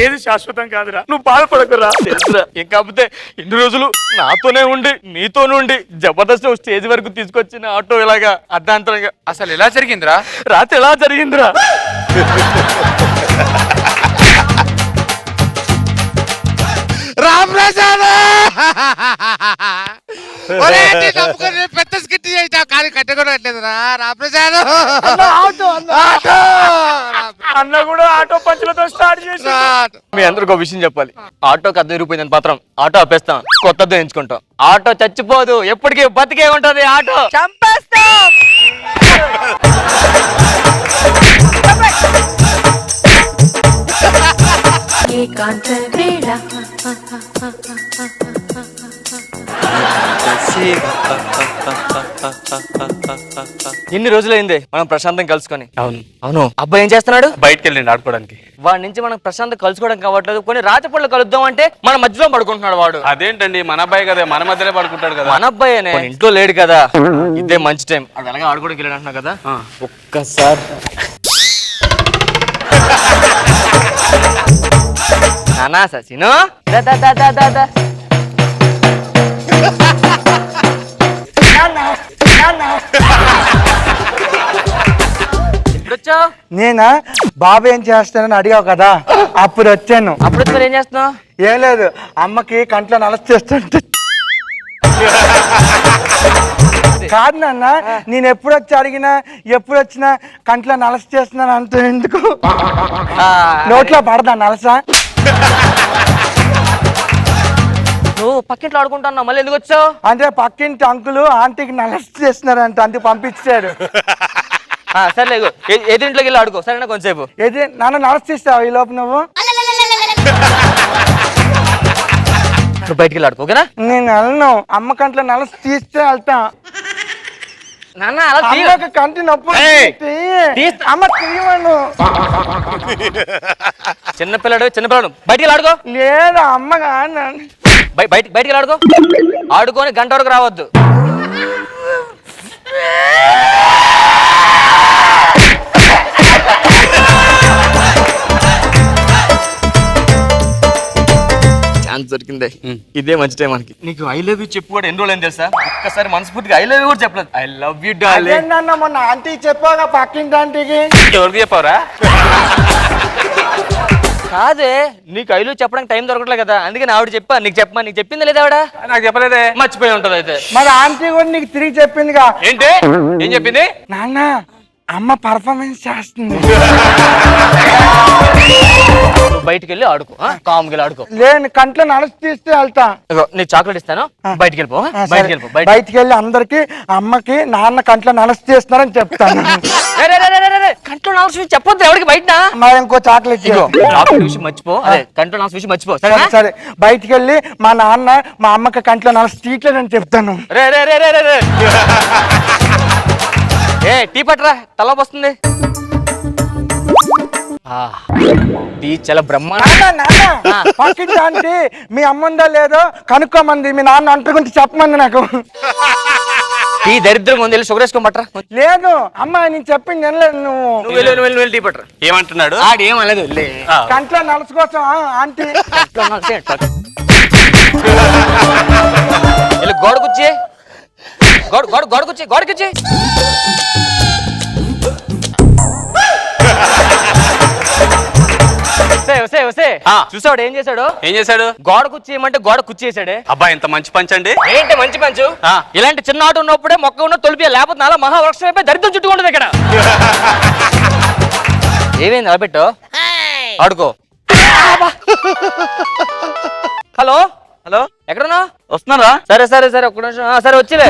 ఏది శాశ్వతం కాదురా, నువ్వు బాధపడకురా. తెలుసురా, కాకపోతే ఇన్ని రోజులు నాతోనే ఉండి నీతోనే ఉండి జబర్దస్త్ స్టేజ్ వరకు తీసుకొచ్చిన ఆటో ఇలాగా అర్ధాంతరంగా అసలు ఎలా జరిగిందిరా? రాత్రి ఎలా జరిగిందిరా? పెద్ద స్కిట్ చేసావు కానీ కట్టకూడలేదురా రామప్రసాద్. అన్న కూడా ఆటో పంచులతో స్టార్ట్ చేసి మీ అందరికి ఒక విషయం చెప్పాలి. ఆటోకి అద్దె రూపాయలు మాత్రం ఆటో ఆపేస్తాం, కొత్తది ఎంచుకుంటాం. ఆటో చచ్చిపోదు, ఎప్పటికీ బతికే ఉంటది ఆటో. చంపేస్తాం. ఎన్ని రోజులైంది మనం ప్రశాంతం కలుసుకొని? అవును అవును. అబ్బాయి ఏం చేస్తున్నాడు? బయటకు వెళ్ళండి ఆడుకోవడానికి. వాడి నుంచి మనం ప్రశాంతం కలుసుకోవడం కావట్లేదు. కొన్ని రాత్రిపూటలు కలుద్దాం అంటే మన మధ్యలో పడుకుంటున్నాడు వాడు. అదేంటండి, మన అబ్బాయి కదా, మన మధ్యలో పడుకుంటాడు కదా. మన అబ్బాయినే, ఇంట్లో లేడు కదా. ఇదే మంచి టైం. అది అలాగే ఆడుకోవడానికి వెళ్ళాడు అంటున్నా కదా. ఒక్కసారి నానా సచిను వచ్చావు? నేనా బాబు ఏం చేస్తానని అడిగావు కదా, అప్పుడు వచ్చాను. అప్పుడు మరి ఏం చేస్తున్నావు? ఏం లేదు, అమ్మకి కంట్లో నలస చేస్తుంటే. కాదు నాన్న, నేను ఎప్పుడు వచ్చి అడిగినా ఎప్పుడు వచ్చినా కంట్లో నలస చేస్తున్నాను అంత ఎందుకు? నోట్లో పడదా నలస? నువ్వు పక్కింట్లో ఆడుకుంటున్నావు, మళ్ళీ ఎందుకు వచ్చావు? అంటే పక్కింటి అంకులు ఆంటీకి నలస చేస్తున్నారంట, అందుకు పంపించాడు. సర్లే ఎదురింట్లోకి వెళ్ళి ఆడుకో, సరేనా? కొంచెంసేపు ఏది నాన్న నలస తీస్తావు ఈ లోపు నువ్వు? నువ్వు బయటికి వెళ్ళి ఆడుకో, ఓకేనా? నేను వెళ్ళను, అమ్మ కంట్లో నలస తీస్తే వెళ్తా. నాన్న అలా అమ్మకి కంటి నొప్పి అమ్మ తీయమను. చిన్నపిల్లాడు బయటికి వెళ్ళి ఆడుకో. లేదా అమ్మ కాదు, బయటికి వెళ్ళి ఆడుకో. ఆడుకొని గంట వరకు రావద్దు. ఛాన్స్ దొరికిందే, ఇదే మంచి టైం మనకి. నీకు ఐ లవ్ యూ చెప్పు కూడా ఎన్ని రోజులు తెలుసా? ఒక్కసారి మనస్ఫూర్తిగా ఐ లవ్ యూ కూడా చెప్పలేదు. I love you darling. అదేంటన్నా మొన్న ఆంటీకి చెప్పావుగా, పక్కింటి ఆంటీకి. ఎవరికి చెప్పావురా? కాదే, నీకు ఐ లవ్ చెప్పడానికి టైం దొరకట్లేదు కదా, అందుకని ఆవిడ చెప్పా. నీకు చెప్పింది లేదా ఆవిడ? నాకు చెప్పలేదే. మర్చిపోయి ఉంటది అయితే. మరి ఆంటీ కూడా నీకు తిరిగి చెప్పిందిగా. ఏంటి ఏం చెప్పింది? నాన్న అమ్మ పర్ఫార్మెన్స్ చేస్తుంది. నువ్వు బయటికి వెళ్ళి ఆడుకో, కామ్కి వెళ్ళి ఆడుకో. లేని కంట్లో నలస తీస్తే వెళ్తా. నీకు చాక్లెట్ ఇస్తాను, బయటికి వెళ్ళిపో. బయటికి వెళ్ళి అందరికి అమ్మకి నాన్న కంట్లో నలస తీస్తున్నారని చెప్తాను. కంట్లో నాలుగు విషయం చెప్పొద్దు ఎవరికి బయట. మరి ఇంకో చాక్లెట్ చాక్లెట్ విషయం మర్చిపో, కంట్లో నాలుగు విషయం మర్చిపో. సరే బయటికి వెళ్ళి మా నాన్న మా అమ్మకి కంట్లో నలస తీయట్లేదని చెప్తాను. ఏ టీ పట్రా, తలపు వస్తుంది. టీ చాలా పక్కింటి ఆంటీ మీ అమ్మ ఉందా లేదో కనుక్కోమంది, మీ నాన్న అంటుకుంటే చెప్పమంది నాకు. టీ దరిద్రంగా ఉంది, వెళ్ళి షుగర్ వేసుకోమట్రా. లేదు అమ్మ నేను చెప్పింది వినలేదు నువ్వు. టీ పట్రా. ఏమంటున్నాడు? ఏమలేదు, కంట్లో నలస కోసం ఆంటీ. గోడ కుర్చీ, గోడ కుర్చీ. చూసాడు ఏం చేశాడు? గోడ కుర్చీయమంటే గోడ కుర్చేసాడే. అబ్బా ఎంత మంచి పంచండి. ఏంటి మంచి పంచు? ఇలాంటి చిన్న ఆట ఉన్నప్పుడే మొక్క ఉన్న తొలిపి, లేకపోతే నాలా మహావృక్షం అయిపోయి దరిద్రం చుట్టుకుంటుంది ఇక్కడ. ఏమైంది అలబెట్టు? ఆడుకో. హలో ఎక్కడున్నా? వస్తున్నారా? సరే ఒక్క నిమిషం. సరే వచ్చిలే.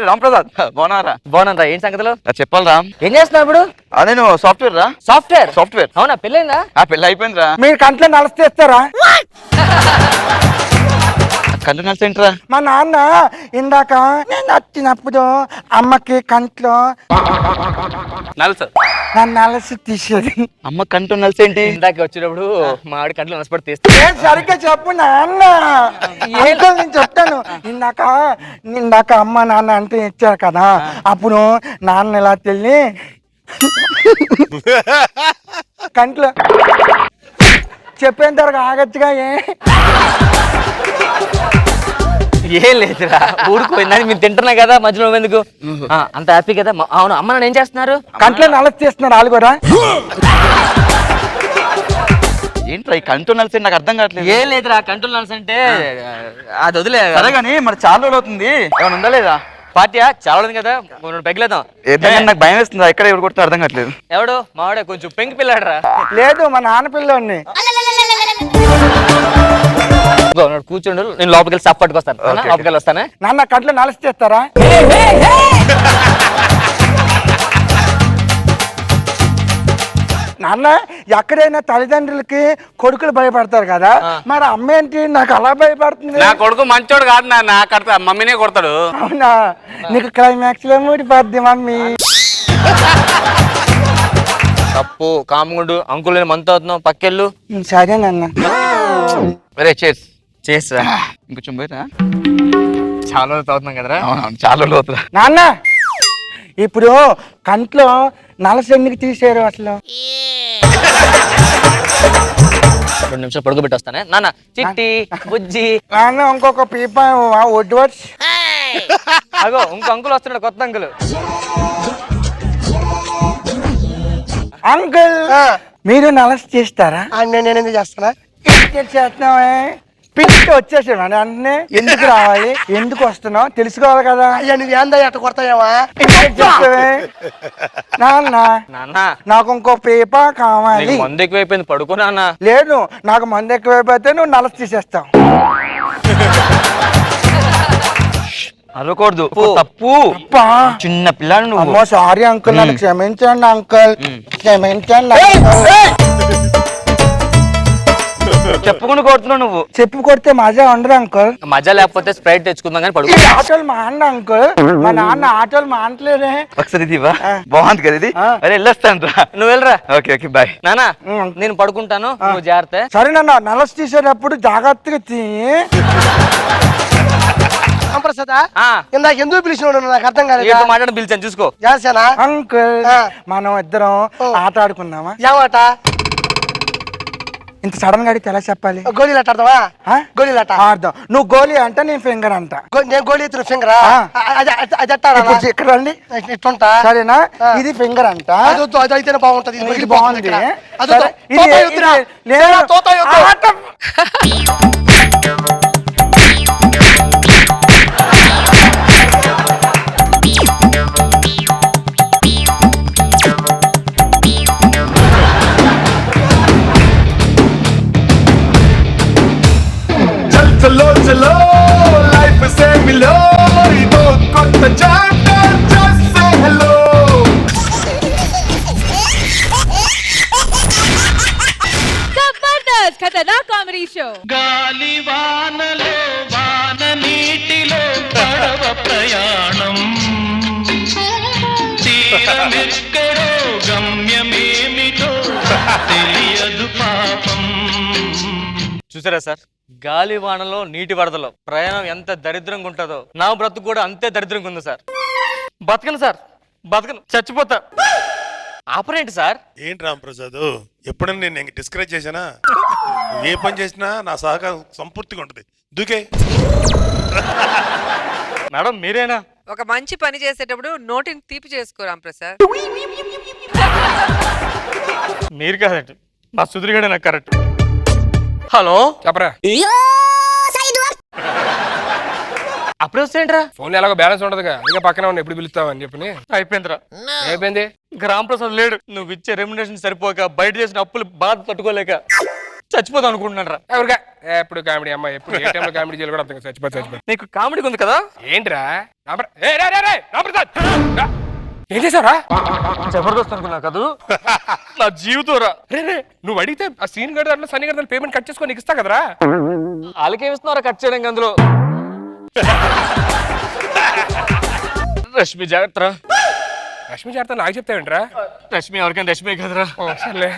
రాంప్రసాద్ బాగున్నారా? బాగున్నారా? ఏంటి సంగతులు? చెప్పాలి రా. ఏం చేస్తున్నావు ఇప్పుడు? అదే నువ్వు సాఫ్ట్వేర్ రా. సాఫ్ట్వేర్ అవునా? పెళ్ళైందా? పెళ్ళి అయిపోయిందిరా. మీరు కంట్లో నలస తీస్తారా? కంట్లో నలస ఏంట్రా? మా నాన్న ఇందాక నేను వచ్చినప్పుడు అమ్మకి కంట్లో నలస తీసేది. అమ్మ కంట్లో నలస ఏంటి? ఇందాక వచ్చినప్పుడు మా ఆవిడ కంట్లో నలసపడి తీస్తా. సరిగ్గా చెప్పు నాన్న. నేను చెప్తాను. ఇందాక అమ్మ నాన్న అంటే ఇచ్చారు కదా, అప్పుడు నాన్న ఇలా తెల్లి కంట్లో చెప్పేంత వరకు ఆగచ్చుగా. ఏం లేదురా, ఊరుకోయిందని మీరు తింటున్నా కదా, మధ్యలో ఎందుకు? అంత హ్యాపీ కదా? అవును, అమ్మ నాన్న ఏం చేస్తున్నారు? కంట్లో నలస తీస్తున్నారు వాళ్ళు కూడా. ఏంట్రా ఈ కంట్లో నలస? నాకు అర్థం కావట్లేదు. ఏం లేదురా, కంట్రోల్ నలస అంటే అది వదిలే. సరే కానీ మరి చాలా రోజులు అవుతుంది, ఏమైనా ఉందా లేదా? పార్టీయా చాలా ఉంది కదా, పెగ్గలేదాం. నాకు భయం వేస్తుంది, ఎక్కడ ఎవరు కొడుతున్నా అర్థం కావట్లేదు. ఎవడు? మావాడే కొంచెం పెంకి పిల్లాడరా. లేదు మా నాన్న పిల్లోని. కూర్చోండు, నేను లోపలికి వెళ్ళి సప్ పట్టుకొస్తాను. లోపలికి వెళ్ళి వస్తానే. నాన్న కంట్లో నలస చేస్తారా? నాన్న ఎక్కడైనా తల్లిదండ్రులకి కొడుకులు భయపడతారు కదా, మరి అమ్మ ఏంటి నాకు అలా భయపడుతుంది? నా కొడుకు మంచోడు కాదు నాన్న, కడతా మమ్మీనే కొడతాడు. అవునా? నీకు క్లైమాక్స్ లో ఊడిపోద్ది మమ్మీ. తప్పు కాముగుండు, అంకుల్ నేను మంత్ అవుతున్నావు, పక్కెళ్ళు. సరే నాన్న. చేస్తా ఇంకొంచెం పోయిరా. చాలా రోజులు అవుతున్నాం కదరా. చాలా రోజులు అవుతుందా నాన్న? ఇప్పుడు కంట్లో నలస ఎందుకు తీసారు అసలు? 2 నిమిషాలు పడుకోబెట్టి వస్తానే. నాన్న చిట్టి బుజ్జి. నాన్న ఇంకొక పీపా ఒడ్డు. అగో ఇంకో అంకుల్ వస్తున్నాడు, కొత్త అంకుల్. అంకుల్ మీరు నలస్ చేస్తారా? నేను ఎందుకు చేస్తానా? చేస్తున్నావే పిచ్చి వచ్చేసాడు అని అంటే ఎందుకు రావాలి, ఎందుకు వస్తున్నావు తెలుసుకోవాలి కదా. అయ్యా నువ్వు ఏందా అట్ట కొడతాయేవా? నాన్న నాన్న నాకు ఇంకో పేపర్ కావాలి. నీకు మందు ఎక్కువైపోయింది, పడుకో నాన్న. లేదు నాకు మందు ఎక్కువైపోతే నువ్వు నలస్ తీసేస్తావు. అనుకోవద్దు, తప్పు. చిన్న పిల్లాడు నువ్వు. అమ్మో సారీ అంకుల్, నన్ను క్షమించండి అంకుల్, క్షమించండి అంకుల్. చెప్పుకుని కొడుతున్నావు నువ్వు. చెప్పు కొడితే మజా ఉండదు అంకుల్. మజా లేకపోతే స్ప్రైట్ తెచ్చుకుందాం కానీ ఈ పడుకో. ఆటోలు మాండి అంకుల్, మా నాన్న ఆటోలు మానట్లేదే. ఒకసారి ఇది ఇవ్వా, బాగుంది కదా ఇది. అరే వెళ్ళొస్తాను రా. నువ్వు వెళ్ళరా. Okay okay bye. నానా నేను పడుకుంటాను, నువ్వు జాగ్రత్త. సరే నాన్న, నలస్ తీసేటప్పుడు జాగ్రత్తగా తీ. ప్రసాద్ ఇందాక ఎందుకు పిలిచినాడు నాకు అర్థం కాలేదు. మాట్లాడి పిలిచాను చూసుకో. చేసానా అంకుల్ మనం ఇద్దరం ఆట ఆడుకుందామా? ఏమాట? ఇంత సడన్ గా అడిగితే ఎలా చెప్పాలి? గోళీలాట ఆడదామా? గోళీలాట ఆడదాం. నువ్వు గోళీ అంటే నేను ఫింగర్ అంట. నేను గోళీ ఎత్తున ఫింగరా? అది ఇప్పుడు ఇక్కడ రండి, ఇట్టుంటా సరేనా? ఇది ఫింగర్ అంట. అది అయితేనే బాగుంటది. ఇది బాగుంది. సరే, ఇది లేదు. ఆట. చలో చలో లైఫ్ సే మిలో ఇదో కొత్త chapter just say hello. Jabardasth Khatarnak comedy show. గాలి వానలో వాన నీటిలో పడవ ప్రయాణం, తీరమెక్కడో గమ్యమేమిటో తెలియదు పాపం. చూసారా సార్, గాలి వానలో నీటి వరదలో ప్రయాణం ఎంత దరిద్రంగా ఉంటుందో నా బ్రతుకు కూడా అంతే దరిద్రంగా ఉంది సార్. బతకను సార్, బతకను, చచ్చిపోతా. ఆపరేంటి సార్? ఏంటి రాంప్రసాద్, ఎప్పుడైనా నేను డిస్కరేజ్ చేశానా? ఏ పని చేసినా నా సహకారం సంపూర్తిగా ఉంటుంది. దూకే. మేడం మీరేనా? ఒక మంచి పని చేసేటప్పుడు నోటిని తీపి చేసుకో రాంప్రసాద్. మీరు కాదండి, మా సుధీర్గడే నాకు కరెక్ట్. హలో చెప్పరా. అప్పుడే వస్తాయంట్రా? ఫోన్ ఎలాగో బ్యాలెన్స్ ఉండదుగా, ఇంకా పక్కన ఉన్న ఎప్పుడు పిలుస్తావని చెప్పి. అయిపోయిందిరా. అయిపోయింది. గ్రామప్రసాద్ లేడు. నువ్వు ఇచ్చే రెమ్యునరేషన్ సరిపోక బయట చేసిన అప్పులు బాధ తట్టుకోలేక చచ్చిపోతాం అనుకుంటున్నాను రా. ఎవరిగా ఎప్పుడు కామెడీ అమ్మాయి, ఎప్పుడు ఏ టైంలో కామెడీ చేయాలి కూడా అర్థం. చచ్చిపోతా. నీకు కామెడీ ఉంది కదా? ఏంట్రా ఏం చేసావురా? జబర్దస్త్ అనుకున్నా కదా, నా జీవితం రా. రే నువ్వు అడిగితే ఆ సీన్ గడి దాంట్లో సన్నీ గడి పేమెంట్ కట్ చేసుకొని నీకు ఇస్తా కదరా. వాళ్ళకేమిస్తున్నారా కట్ చేయడానికి అందులో? రష్మి జాగ్రత్త. రష్మి జాగ్రత్త నాకు చెప్తావేంట్రా? రష్మి ఎవరికైనా రష్మి కదరా. సర్లే.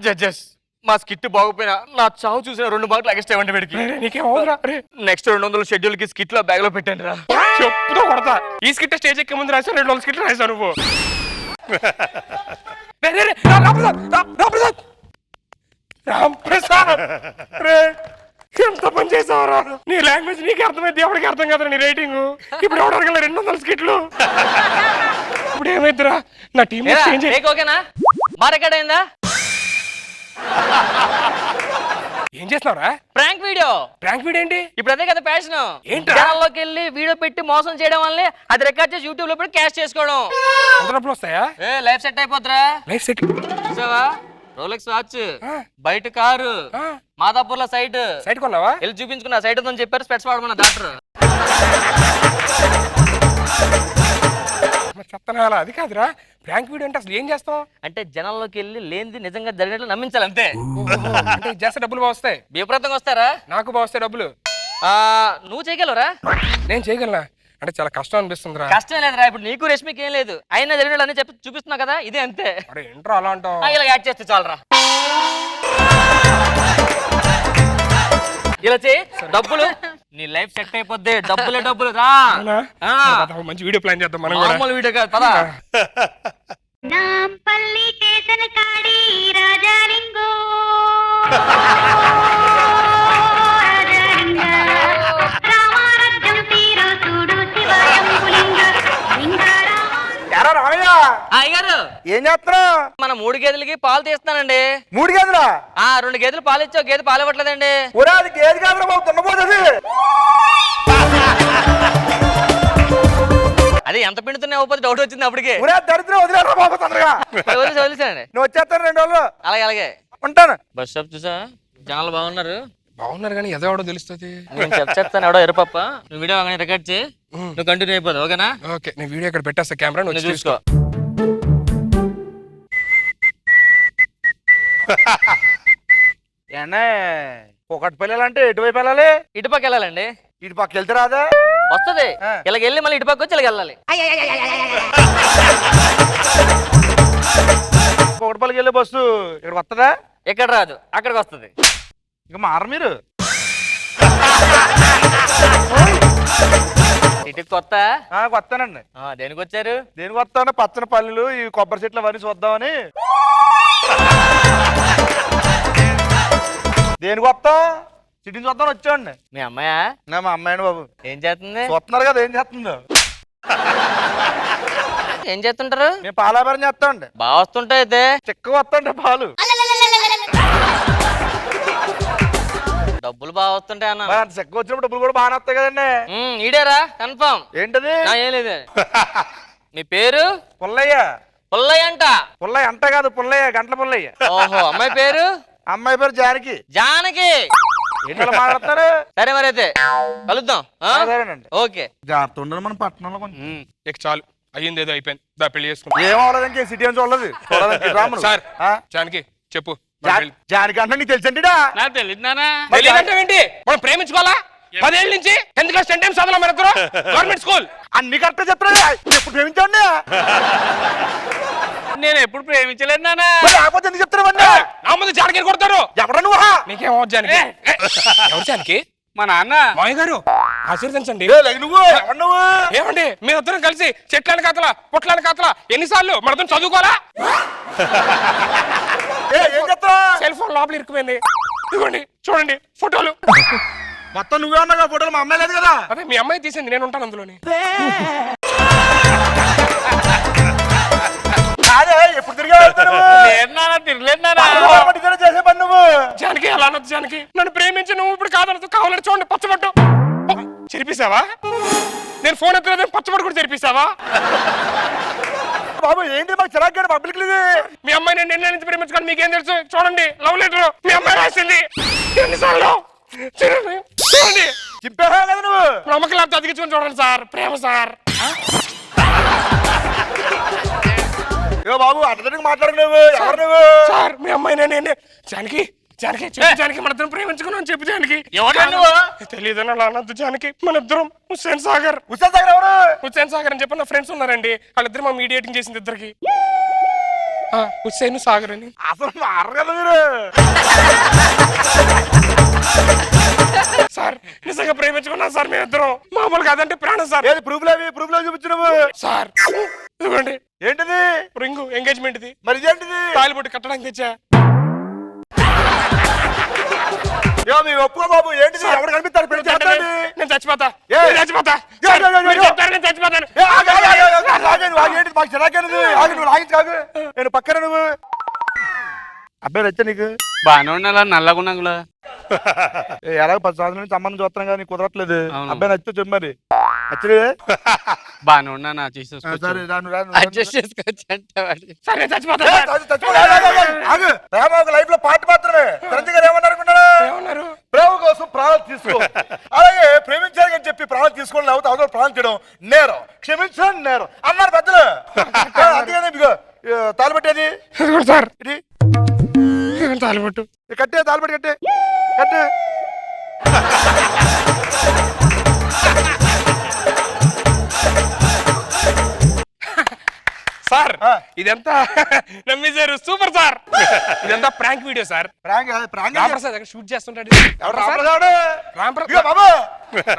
జడ్జెస్, మా స్కిట్ బాగుపోయినా నా చావు చూసిన 2 మార్కులు ఎక్స్ట్రా ఇవ్వండి వీడికి. నీకేమవుతురా? నెక్స్ట్ 200 షెడ్యూల్ కి స్కిట్ లో బ్యాగ్ లో పెట్టండి రా. చెప్పుతో కొడతా. ఈ స్కిట్ స్టేజ్ ఎక్కే ముందు రాసా, 200 స్కిట్ రాసావు నువ్వు. రాంప్రసాద్ ఎంత పని చేసావురా? నీ లాంగ్వేజ్ నీకు అర్థమైంది, ఎవరికి అర్థం కదా నీ రేటింగ్. ఇప్పుడు ఎవరు అడగల 200 స్కిట్లు. ఇప్పుడు ఏమైద్దిరా? నా టీం ఓకేనా? మా రికార్డ్ అయిందా? ఏం చేస్తున్నావురా? Prank video. ప్రాంక్ వీడియో ఏంటి? ఇప్పుడు అదే కదా ఫ్యాషన్. జనాల్లోకి వెళ్ళి వీడియో పెట్టి మోసం చేయడం వల్లే అది రికార్డ్ చేసి యూట్యూబ్ లో పెట్టి క్యాష్ చేసుకోవడం. అంత డబ్బులు వస్తాయా? లైఫ్ సెట్ అయిపోతురా. లైఫ్ సెట్ చూసావా? రోలెక్స్ వాచ్, బయట కారు, మాదాపూర్ లో సైట్ కొన్నావా? వెళ్ళి చూపించుకున్నా. సైట్ ఉందని చెప్పారు, స్పెట్స్ వాడమన్న డాక్టర్. చెప్తాను అలా. అది కాదురా, ప్రాంక్ వీడియో అంటే అసలు ఏం చేస్తావు? అంటే జనాల్లోకి వెళ్ళి లేనిది నిజంగా జరిగినట్లు నమ్మించాలి అంతే. అంటే చేస్తే డబ్బులు బాగా వస్తాయి. విపరీతంగా వస్తారా? నాకు బాగా వస్తాయి డబ్బులు. నువ్వు చేయగలరా? నేను చేయగలనా? అంటే చాలా కష్టం అనిపిస్తుందిరా. కష్టం లేదురా, ఇప్పుడు నీకు రష్మికి ఏం లేదు. అయినా జరిగినట్లు అని చెప్పి చూపిస్తున్నా కదా, ఇదే అంతే. అరే ఏంట్రా అలా అంటావు? ఇలా యాడ్ చేస్తే చాలరా. ఇలా చేయి, డబ్బులు నీ లైఫ్ సెట్ అయిపోద్ది. డబ్బులే డబ్బులు రా. మంచి వీడియో ప్లాన్ చేద్దాం మనం కూడా. మామూలు వీడియో కాదు పదా. నాంపల్లి స్టేషన్ కాడి రాజాలింగో ఎరా రామయ్య, అయ్యగారు ఏం చేస్తున్నావు? మన 3 గేదెలకి పాలు తీస్తానండి. 3 గేదెలా? 2 గేదెలు పాలు ఇచ్చి 1 గేదె పాలు ఇవ్వట్లేదండి. ఒరే అది గేదె కాదురా బాబు, దున్నపోతుంది. అది ఎంత పిండుతున్నా ఇవ్వకపోతే డౌట్ వచ్చింది అప్పటికే. ఒరే దరిద్రం వదిలేరా బాబు తొందరగా. వదిలేసానండి. నువ్వు వచ్చేస్తాను 2 రోజులు. అలాగే ఉంటాను. బస్ స్టాప్ చూసా, జనాలు బాగున్నారు. బాగున్నారు కానీ ఎవడో తెలుస్తుంది. నేను చెప్తాను ఎవడో ఎరుపప్ప. నువ్వు వీడియో కానీ రికార్డ్ చేయి, నువ్వు కంటిన్యూ అయిపోదు. ఓకేనా? ఓకే, నేను వీడియో ఇక్కడ పెట్టేస్తా, కెమెరా నువ్వు చూసుకో. ఏనే ఒకటి పిల్లలంటే ఎటువైపు వెళ్ళాలి? ఇటుపక్క వెళ్ళాలండి. ఇటు పక్క వెళ్తే రాదా? వస్తుంది. ఇలాగ వెళ్ళి మళ్ళీ ఇటుపక్క వచ్చి ఇలాగ వెళ్ళాలి. కోటపల్లికి వెళ్ళే బస్సు ఇక్కడికి వస్తుందా? ఎక్కడ రాదు, అక్కడికి వస్తుంది. ఇక మార మీరు ఇటుకి కొత్త వస్తానండి. దేనికి వచ్చారు? దేనికి వస్తాను? పచ్చని పల్లెలు, ఈ కొబ్బరి చెట్లు అవన్నీ చూద్దామని. దేనికి వస్తాం? సిటీని చూద్దామని వచ్చాండి. మీ అమ్మాయా? మా అమ్మాయిని బాబు. ఏం చేస్తుంది? చూస్తున్నారు కదా ఏం చేస్తుందో. ఏం చేస్తుంటారు? మేము పాలాభారం చేస్తామండి. బాగా వస్తుంటాయి అయితే. చిక్కగా వస్తాండి పాలు. డబ్బులు బాగా వస్తుంటాయి అన్న. అంత చిక్కగా వచ్చినప్పుడు డబ్బులు కూడా బాగానే వస్తాయి కదండి. ఈడేరా కన్ఫర్మ్. ఏంటది? ఏం లేదు. మీ పేరు? పుల్లయ్య. పుల్లయ్య అంట. పుల్లయ్య అంట కాదు, పుల్లయ్య, గంటల పుల్లయ్య. ఓహో, అమ్మాయి పేరు? అమ్మాయి పేరు జానకి. జానకి. ఏంటి మాట్లాడతారు? సరే మరి అయితే కలుద్దాం. సరేనండి. ఓకే, జాగ్రత్త ఉండాలి మన పట్టణంలో కొంచెం. ఇక చాలు, అయ్యింది ఏదో అయిపోయింది. దా పెళ్లి చేసుకుంటా. ఏం అవ్వలేదు, ఇంకే సిటీ అని చూడలేదు. సార్ జానకి చెప్పు. జానకి అంటే నీకు తెలుసండి? నాకు తెలియదునా? ఏంటి మనం ప్రేమించుకోవాలా? 10 ఏళ్ళ నుంచి 10th క్లాస్ 10 టైమ్స్ చదవడం మన గవర్నమెంట్ స్కూల్. అన్ని కరెక్ట్ చెప్తాడు. ఎప్పుడు ప్రేమించండి? నేను ఎప్పుడు ప్రేమించలేదు నానా. లేకపోతే ఎందుకు చెప్తాడు? నా ముందు జానకి కొడతారు. ఎవడ నువ్వు? నీకేమో జానకి? ఎవరు జానకి? మా నాన్న. మాయ గారు ఆశీర్వదించండి. నువ్వు ఎవడు నువ్వు? ఏమండి మీరిద్దరం కలిసి చెట్లని కాతలా పుట్లని కాతలా ఎన్నిసార్లు మనతో చదువుకోవాలా? ఏం చెప్తా? సెల్ ఫోన్ లోపల ఇరుక్కుపోయింది. ఇదిగోండి చూడండి ఫోటోలు. మొత్తం నువ్వే ఉన్నాగా ఫోటోలు? మా అమ్మాయి లేదు కదా? అదే మీ అమ్మాయి తీసింది, నేను ఉంటాను అందులోని. అదే ఎప్పుడు తిరిగా తిరగలేదు నానా. చేసే పని నువ్వు. జానకి అలా అనొద్దు. జానకి నన్ను ప్రేమించి నువ్వు ఇప్పుడు కాదనొద్దు. కావాలని చూడండి పచ్చబట్టు చెరిపిస్తావా? నేను ఫోన్ ఎత్తలేదని పచ్చబట్టు కూడా చెరిపిస్తావా? బాబు ఏంటి మాకు చిరాకు పబ్లిక్? మీ అమ్మాయి నేను ఎన్ని నుంచి ప్రేమించుకోండి మీకేం తెలుసు? చూడండి లవ్ లెటర్ మీ అమ్మాయి రాసింది. ఎన్నిసార్లు చూడండి. చింపేవా కదా నువ్వు? నమ్మకం లేకపోతే అతికించుకొని చూడండి సార్. ప్రేమ సార్. బాబు అతనికి మాట్లాడు. నువ్వు ఎవరు నువ్వు? సార్ మీ అమ్మాయి నేను. జానకి జానకి చెప్పు జానకి, మన ఇద్దరం ప్రేమించుకున్నాం చెప్పు జానకి. తెలియదు అనొద్దు జానకి. మన ఇద్దరం హుస్సేన్ సాగర్. హుస్సేన్ సాగర్ ఎవరు? హుస్సేన్ సాగర్ అని చెప్పి నా ఫ్రెండ్స్ ఉన్నారండి. వాళ్ళిద్దరు మా మీడియేటింగ్ చేసింది ఇద్దరికి. హుస్సేన్ సాగర్ అని. అసలు మారు కదా మీరు. సార్ నిజంగా ప్రేమించుకున్నాం సార్ మేమిద్దరం. మామూలుగా అదంటే ప్రాణం సార్. ఏది ప్రూఫ్లు అవి? ప్రూఫ్లు చూపించు నువ్వు. సార్ ఇదిగోండి. ఏంటిది? రింగు ఎంగేజ్మెంట్ ఇది. మరి ఇదేంటిది? తాలిబొట్టు కట్టడానికి తెచ్చా. మీ ఒప్పుకో బాబు. ఏంటిది? ఎవరు కనిపిస్తారు? నేను చచ్చిపోతా. నేను చచ్చిపోతాను. మాకు చిరాకేనది. ఆగు నువ్వు, లాగించి కాదు. నేను పక్కన నువ్వు. అబ్బాయి వచ్చా నీకు? బాగానే ఉండాలా నల్లగున్నా కూడా. ఎలాగో 10 సంవత్సరాల నుంచి సంబంధం చూస్తున్నాం కానీ నీకు కుదరట్లేదు. అబ్బాయి నచ్చితే చెప్పు మరి. నచ్చలే? బాగానే ఉన్నా సరే రాను రాను. అడ్జస్ట్ చేసుకోవచ్చు అంటే సరే చచ్చిపోతా. ప్రేమ ఒక లైఫ్ లో పార్ట్ మాత్రమే. చిరంజీవి గారు ఏమన్నారు? ప్రేమ కోసం ప్రాణాలు తీసుకో. అలాగే ప్రేమించాలి అని చెప్పి ప్రాణాలు తీసుకోవడం లేకపోతే అవతల ప్రాణాలు చేయడం నేరం. క్షమించడం నేరం అన్నారు పెద్దలు. అందుకనే మీకు తాలిబట్టేది సార్. ఇది తాలిబట్టు కట్టే. తాలిబట్టి కట్టే. కట్టే. సార్ ఇదంతా నమ్మేశారు. Super sir. ఇదంతా prank video sir. Prank Ramprasad shoot చేస్తుంటాడు. రాంప్రసాద్.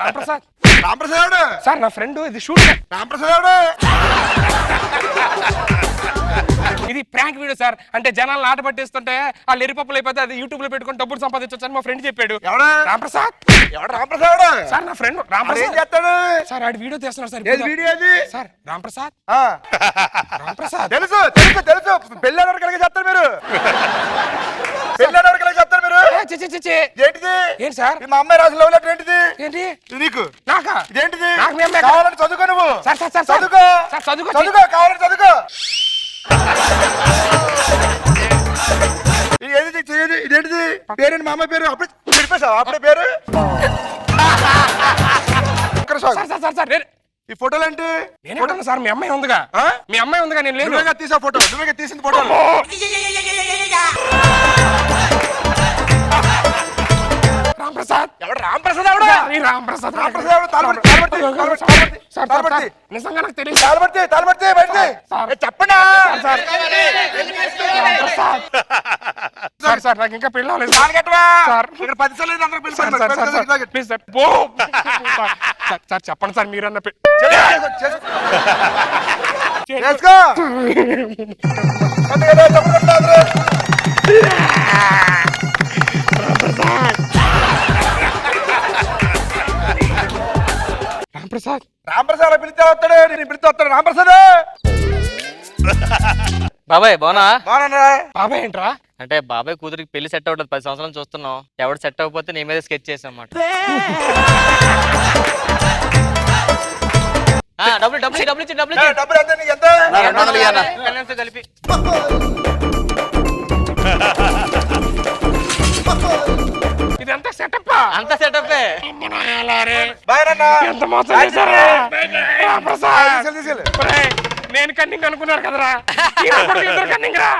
రాంప్రసాద్. రామప్రసాద్ సార్ నా ఫ్రెండ్ ఇది షూట్ రామప్రసాద్ ఇది ప్రాంక్ వీడియో సార్. అంటే జనాలు ఆట పట్టిస్తుంటే వాళ్ళు ఎరిపప్పులు అయిపోతే అది యూట్యూబ్ లో పెట్టుకుని డబ్బులు సంపాదించవచ్చు అని మా ఫ్రెండ్ చెప్పాడు. ఎవడా రామప్రసాద్ ఎవడు రామప్రసాద్ సార్ నా ఫ్రెండ్ ఏం రామప్రసాద్ చేస్తాడు సార్ ఆడి వీడియో తీస్తున్నాడు సార్. ఏది వీడియో అది సార్ రామప్రసాద్ ఆ. రామప్రసాద్ తెలుసు తెలుసు తెలుసు పెళ్ళి కలిగి చేస్తారు మీరు పెళ్ళి కలిగి చేస్తారు మీరు చి, చి, చి, చి. ఏంటిది ఏంటి సార్ ఇది మా అమ్మాయి రాసిన లవ్ లెటర్ ఏంటిది ఏంటి ఇది నీకు నాకా ఇదేంటిది నాకు మీ అమ్మాయి కావాలంటే చదువుకో నువ్వు సార్ సార్ సార్ చదువుకో సార్ చదువుకో చదువుకో కావాలంటే చదువుకో ఇదేంటిది పేరేంటి మా అమ్మాయి పేరు అప్పుడే చెప్పేసావు అప్పుడే పేరు సార్ సార్ సార్ సార్ ఈ ఫోటోలు ఏంటి నేను సార్ మీ అమ్మాయి ఉందిగా మీ అమ్మాయి ఉందిగా నేను లేదు నువ్వేగా తీసా ఫోటో నువ్వేగా తీసిన ఫోటోలు రామప్రసాద్ ఎవడు రామప్రసాద్ ఎవడు ఈ రామప్రసాద్ రామప్రసాద్ ఎవడు తాళపడి సార్ సార్ నిజంగా నాకు తెలియదు తాళపడితే బయటికి చెప్పండి సార్ సార్ సార్ నాకు ఇంకా పెళ్ళి అవ్వలేదు సార్ ఇక్కడ 10 సార్లు అందరూ పిలిచి sir sir sir sir please sir sir sir చెప్పండి సార్ మీరన్న చేసుకో రామప్రసాద్ రామప్రసాద్ పిలిస్తే వస్తాడు నేను పిలిస్తే వస్తాడు రామప్రసాద్ బాబాయ్ బాగున్నా బాగున్నా బాబాయ్ ఏంట్రా అంటే బాబాయ్ కూతురికి పెళ్లి సెట్ అవ్వట్లేదు 10 సంవత్సరాలు చూస్తున్నాం. ఎవడు సెట్ అవ్వకపోతే నీ మీద స్కెచ్ చేసాం అన్నమాట. డబ్బులు డబ్బులు డబ్బులు ఇచ్చి డబ్బులు ఇచ్చి డబ్బులు ఎంత నీకు ఎంత 200 ఇయ్యనా? కళ్యాణ్తో కలిపి ఇదంతా సెటప్ అంత సెటప్పే. బాయ్ నాన్న ఎంత మోసం చేశారా రామప్రసాద్ తీసుకెళ్ళు నేను కన్నింగ్ అనుకున్నారు కదరా కన్నింగ్ రా